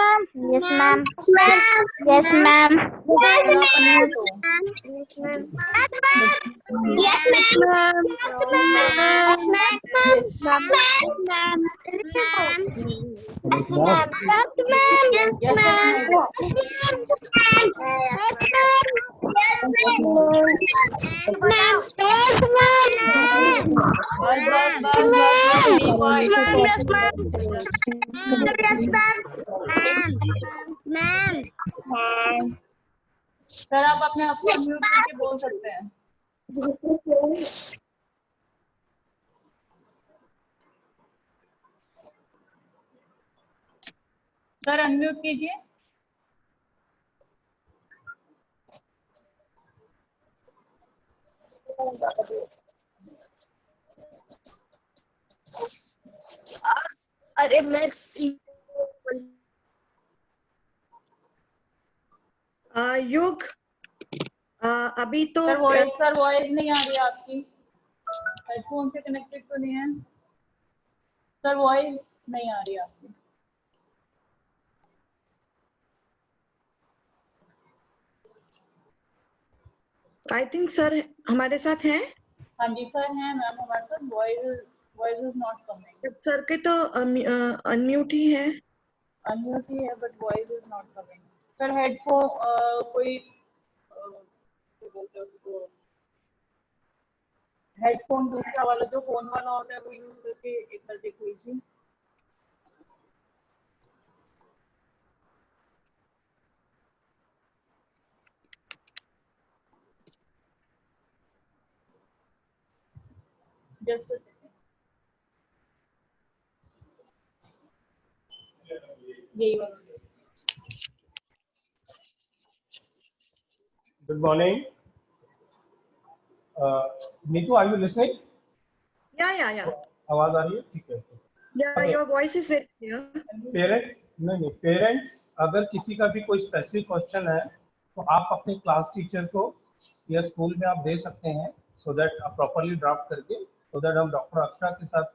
ma'am. Yes, ma'am. Yes, ma'am. Yes, ma'am. Yes, ma'am. Yes, ma'am. Sir आप अपने आप को म्यूट करके बोल सकते हैं। सर अनम्यूट कीजिए। अरे मैं युग, अभी तो सर वॉइस नहीं आ रही है आपकी, हेडफोन से कनेक्टेड तो नहीं है सर, वॉइस नहीं आ रही है आपकी। आई थिंक सर हमारे साथ हैं। हाँ जी सर हैं मैम हमारे साथ। Voice is not coming. Sir के तो अनम्यूट ही है। अनम्यूट ही है but voice is not coming. Sir headphone कोई हेडफोन दूसरा वाला जो फोन वाला होता है वो यूज करके एक बार देख लीजिए। Just a second. यही वाला। Good morning. Neetu, are you listening? या आवाज आ रही है? ठीक है। Okay. Your voice is very clear. Parents अगर किसी का भी कोई स्पेसिफिक क्वेश्चन है तो आप अपने क्लास टीचर को या स्कूल में आप दे सकते हैं, सो दैट आप प्रॉपरली ड्राफ्ट करके, सो दैट हम डॉक्टर अक्षरा के साथ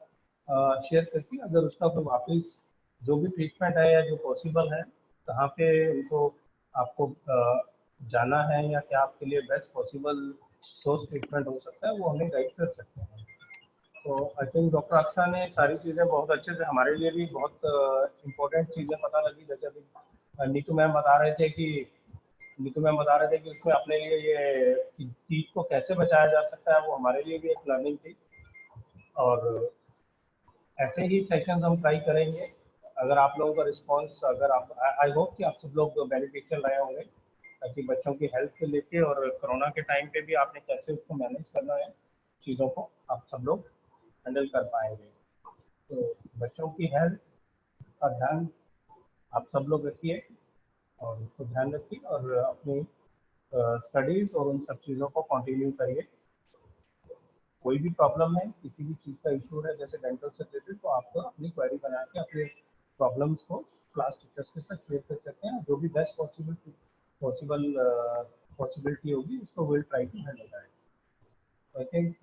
शेयर करके अगर उसका कोई वापस जो भी ट्रीटमेंट है या जो पॉसिबल है कहाँ पे उनको आपको जाना है या क्या आपके लिए बेस्ट पॉसिबल सोर्स ट्रीटमेंट हो सकता है वो हमें गाइड कर सकते हैं। तो आई थिंक डॉक्टर अक्षरा ने सारी चीज़ें बहुत अच्छे से, हमारे लिए भी बहुत इम्पोर्टेंट चीज़ें पता लगी। जैसे अभी नीतू मैम बता रहे थे कि उसमें अपने लिए ये टीथ को कैसे बचाया जा सकता है, वो हमारे लिए भी एक लर्निंग थी। और ऐसे ही सेशंस हम ट्राई करेंगे। अगर आप लोगों का रिस्पॉन्स, अगर आप, आई होप कि आप सब लोग बेनिफिशियल रहे होंगे, ताकि बच्चों की हेल्थ से लेके और कोरोना के टाइम पे भी आपने कैसे उसको मैनेज करना है चीज़ों को आप सब लोग हैंडल कर पाएंगे। तो बच्चों की हेल्थ का ध्यान आप सब लोग रखिए और उसको ध्यान रखिए और अपनी स्टडीज़ और उन सब चीज़ों को कंटिन्यू करिए। कोई भी प्रॉब्लम है, किसी भी चीज़ का इशू है जैसे डेंटल से रिलेटेड, तो आपको अपनी क्वेरी बना के अपने प्रॉब्लम्स को क्लास टीचर्स के साथ शेयर कर सकते हैं। जो भी बेस्ट पॉसिबिलिटी होगी उसको will try to handle that. I think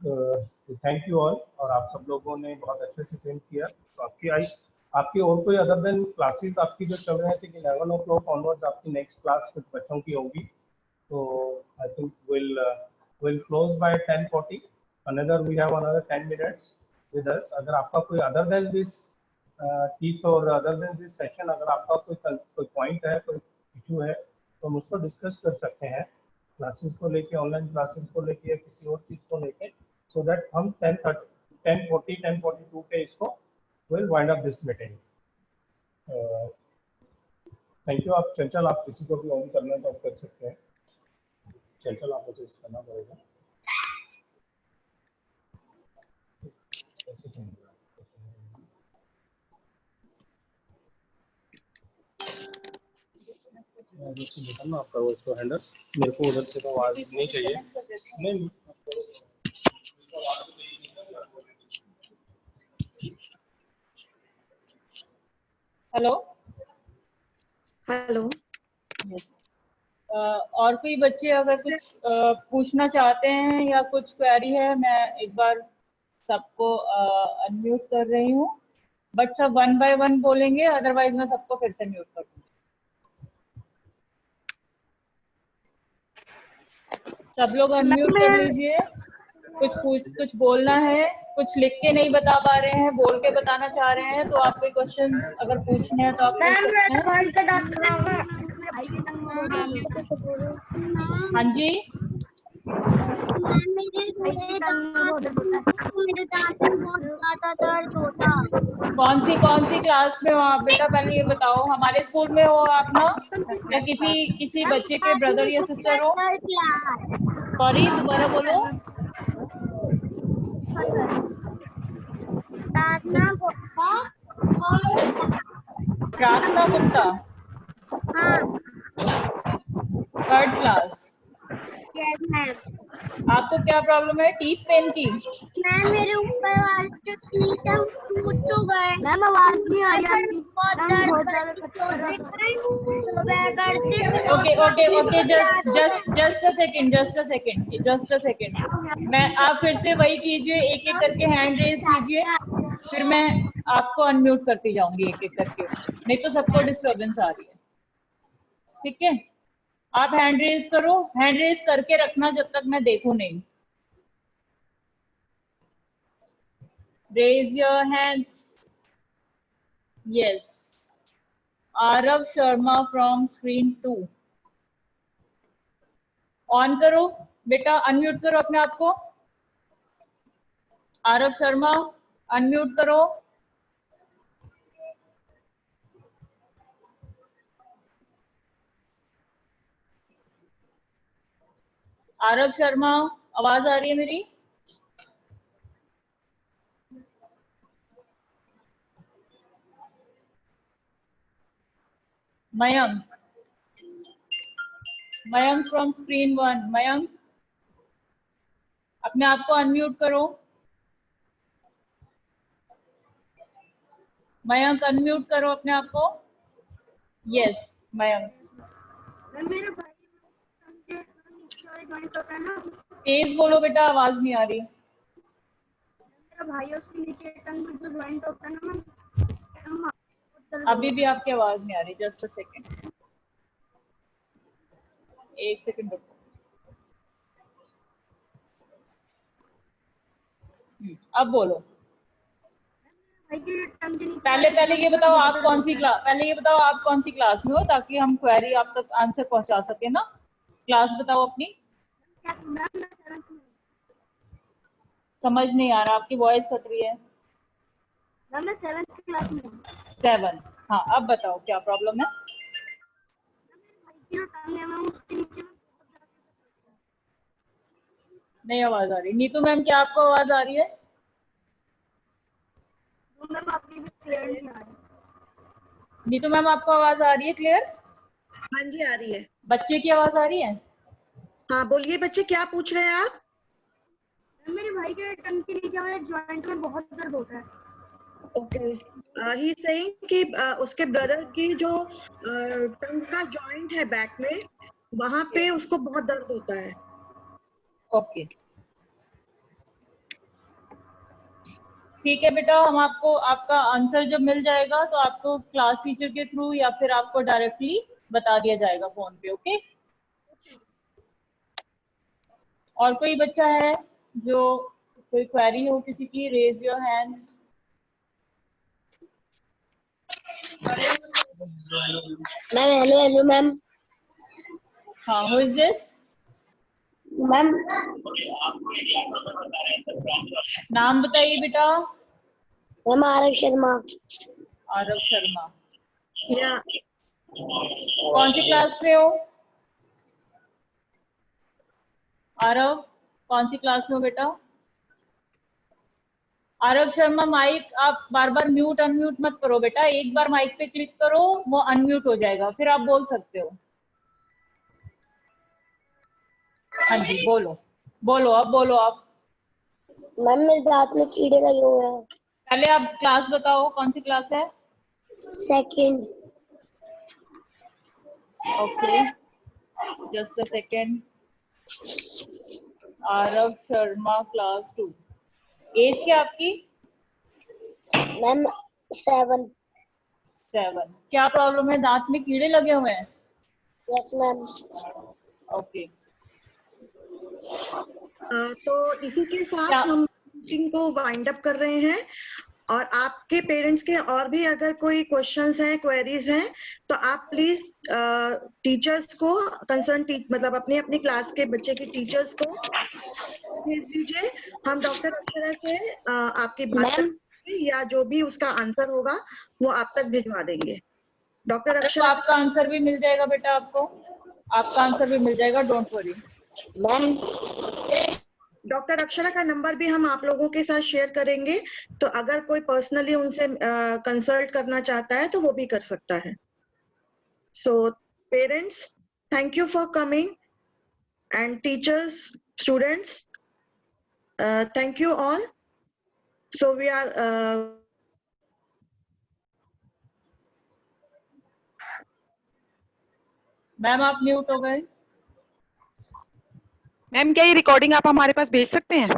thank you all. और आप सब लोगों ने बहुत अच्छे से ट्रेन किया। तो आपकी और कोई अदर देन क्लासेस आपकी जो चल रहे थे कि 11 o'clock ऑनवर्ड्स आपकी नेक्स्ट क्लास कुछ बच्चों की होगी, तो I think will close by 10:40। we have another 10 minutes with us. अगर आपका कोई अदर देन दिस टीथ और अदर देन दिस सेशन अगर आपका कोई पॉइंट है, कोई इशू है, तो हम उसको डिस्कस कर सकते हैं क्लासेस को लेके, ऑनलाइन क्लासेस को लेके या किसी और चीज़ को लेके, सो दैट हम 10:42 पे इसको will wind up this meeting. Thank you. आप चंचल, आप किसी को भी ऑन करना तो आप कर सकते हैं। चंचल आपको चेंज करना पड़ेगा। आपका वो इसको हैंडल, मेरे को उधर से तो आवाज नहीं चाहिए। नहीं हेलो हेलो। और कोई बच्चे अगर कुछ पूछना चाहते हैं या कुछ क्वेरी है, मैं एक बार सबको अनम्यूट कर रही हूँ, बट सब 1 by 1 बोलेंगे, अदरवाइज मैं सबको फिर से म्यूट कर दूँगी। सब लोग अनम्यूट कर लीजिए। कुछ बोलना है, कुछ लिख के नहीं बता पा रहे हैं, बोल के बताना चाह रहे हैं, तो आप कोई क्वेश्चंस अगर पूछने हैं तो आप पूछ सकते हैं। हाँ जी, कौन सी क्लास में हो आप बेटा? पहले ये बताओ, हमारे स्कूल में हो आप ना, या किसी बच्चे के ब्रदर या सिस्टर हो? सॉरी, दोबारा बोलो। प्रार्थना गुप्ता, थर्ड क्लास। आपको क्या प्रॉब्लम है टीथ पेन की? मैम मेरे ऊपर वाले जो टीथ है टूट तो गए। मैम आवाज नहीं आ रही। Okay, just a second. मैं आप फिर से वही कीजिए, एक एक करके हैंड रेज कीजिए, फिर मैं आपको अनम्यूट करती जाऊंगी एक एक करके, नहीं तो सबको डिस्टर्बेंस आ रही है। ठीक है, आप हैंड रेज करो, हैंड रेज करके रखना जब तक मैं देखूं नहीं। Raise your hands. Yes, Aarav Sharma from screen 2। On करो बेटा, अनम्यूट करो अपने आप को। आरव शर्मा अनम्यूट करो। आरव शर्मा, आवाज आ रही है मेरी? Mayank, Mayank from screen 1। मयंक अपने आप को अनम्यूट करो। मयंक अनम्यूट करो अपने आप को। यस मयंक, तेज बोलो बेटा, आवाज नहीं आ रही। मेरा भाई उसके नीचे टंग में जो ज्वाइंट होता है ना मैम, अभी भी आपकी आवाज नहीं आ रही। जस्ट अ सेकेंड, एक सेकेंड रुको। अब बोलो। पहले ये बताओ आप कौन सी क्लास, पहले ये बताओ आप कौन सी क्लास में हो, ताकि हम क्वेरी आप तक आंसर पहुंचा सके ना। क्लास बताओ अपनी। समझ नहीं आ रहा, आपकी वॉइस कट रही है। मैं 7th क्लास में हूँ। 7। हाँ अब बताओ क्या प्रॉब्लम है। नहीं आवाज आ रही। नीतू मैम क्या आपको आवाज आ रही है? नीतू मैम आपको आवाज आ रही है क्लियर? हाँ जी आ रही है। बच्चे की आवाज आ रही है? हाँ बोलिए बच्चे, क्या पूछ रहे हैं आप? मेरे भाई के टंग के नीचे वाले जॉइंट में बहुत दर्द होता है। ओके, ही सेइंग कि उसके ब्रदर की जो टंग का जॉइंट है बैक में, वहां पे उसको बहुत दर्द होता है। ओके ठीक है बेटा, हम आपको आपका आंसर जब मिल जाएगा तो आपको क्लास टीचर के थ्रू या फिर आपको डायरेक्टली बता दिया जाएगा फोन पे। ओके, और कोई बच्चा है जो कोई क्वेरी हो किसी की? Raise your hands. Ma'am hello ma'am. हाँ, हु इज दिस? मैम नाम बताइए बेटा। मैम आरव शर्मा। आरव शर्मा। या कौन सी क्लास में हो आरव? कौन सी क्लास में हो बेटा? आरव शर्मा माइक आप बार बार म्यूट अनम्यूट मत करो बेटा, एक बार माइक पे क्लिक करो वो अनम्यूट हो जाएगा, फिर आप बोल सकते हो। हाँ जी बोलो, बोलो अब बोलो आप। मैम मेरे दांत में कीड़े लगे हुए हैं। पहले आप क्लास बताओ, कौन सी क्लास है? 2nd। Okay just a second. Aarav Sharma class 2। Age क्या आपकी? मैम 7। 7। क्या प्रॉब्लम है? दांत में कीड़े लगे हुए हैं? Yes ma'am. ओके तो इसी के साथ हम मीटिंग को वाइंड अप कर रहे हैं, और आपके पेरेंट्स के और भी अगर कोई क्वेश्चंस हैं, क्वेरीज हैं, तो आप प्लीज टीचर्स को कंसर्न मतलब अपनी अपनी क्लास के बच्चे के टीचर्स को भेज दीजिए। हम डॉक्टर अक्षरा से आपकी बात करेंगे, या जो भी उसका आंसर होगा वो आप तक भिजवा देंगे। डॉक्टर अक्षरा, आपका आंसर भी मिल जाएगा बेटा, आपको आपका आंसर भी मिल जाएगा, don't worry. Ma'am doctor Akshara का नंबर भी हम आप लोगों के साथ शेयर करेंगे, तो अगर कोई पर्सनली उनसे कंसल्ट करना चाहता है तो वो भी कर सकता है। So parents, thank you for coming, and teachers, students, thank you all. So we are ma'am आप म्यूट हो गए। मैम क्या ये रिकॉर्डिंग आप हमारे पास भेज सकते हैं?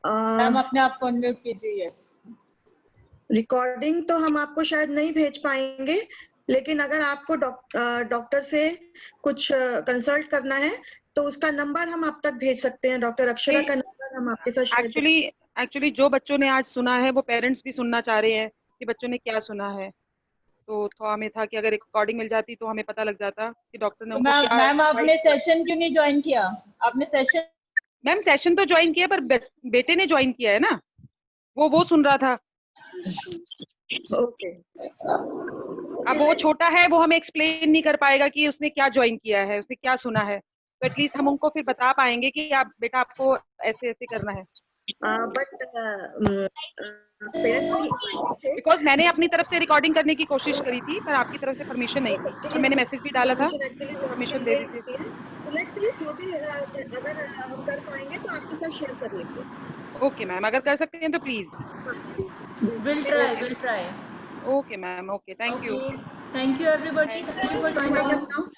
मैम अपने आप को अनम्यूट कीजिए। यस, रिकॉर्डिंग तो हम आपको शायद नहीं भेज पाएंगे, लेकिन अगर आपको डॉक्टर से कुछ कंसल्ट करना है तो उसका नंबर हम आप तक भेज सकते हैं। डॉक्टर अक्षरा का नंबर हम आपके साथ शेयर एक्चुअली जो बच्चों ने आज सुना है वो पेरेंट्स भी सुनना चाह रहे हैं कि बच्चों ने क्या सुना है, तो थोड़ा हमें था कि अगर रिकॉर्डिंग मिल जाती तो हमें पता लग जाता कि डॉक्टर ने उनको क्या। मैम आपने सेशन क्यों नहीं ज्वाइन किया? आपने सेशन मैम सेशन तो ज्वाइन किया पर बेटे ने ज्वाइन किया है ना, वो सुन रहा था। ओके। अब वो छोटा है, वो हमें एक्सप्लेन नहीं कर पाएगा कि उसने क्या ज्वाइन किया है, उसने क्या सुना है, तो एटलीस्ट हम उनको फिर बता पाएंगे कि आप बेटा आपको ऐसे ऐसे करना है। बट पेरेंट्स बिकॉज मैंने अपनी तरफ से रिकॉर्डिंग करने की कोशिश करी थी पर आपकी तरफ से परमिशन नहीं थी, और मैंने मैसेज भी डाला था, परमिशन दे दी थी। जो भी अगर हम कर पाएंगे तो आपके साथ शेयर कर लेंगे। ओके मैम, अगर कर सकते हैं तो please. Will try. Okay ma'am, okay, thank you everybody, thank you for joining.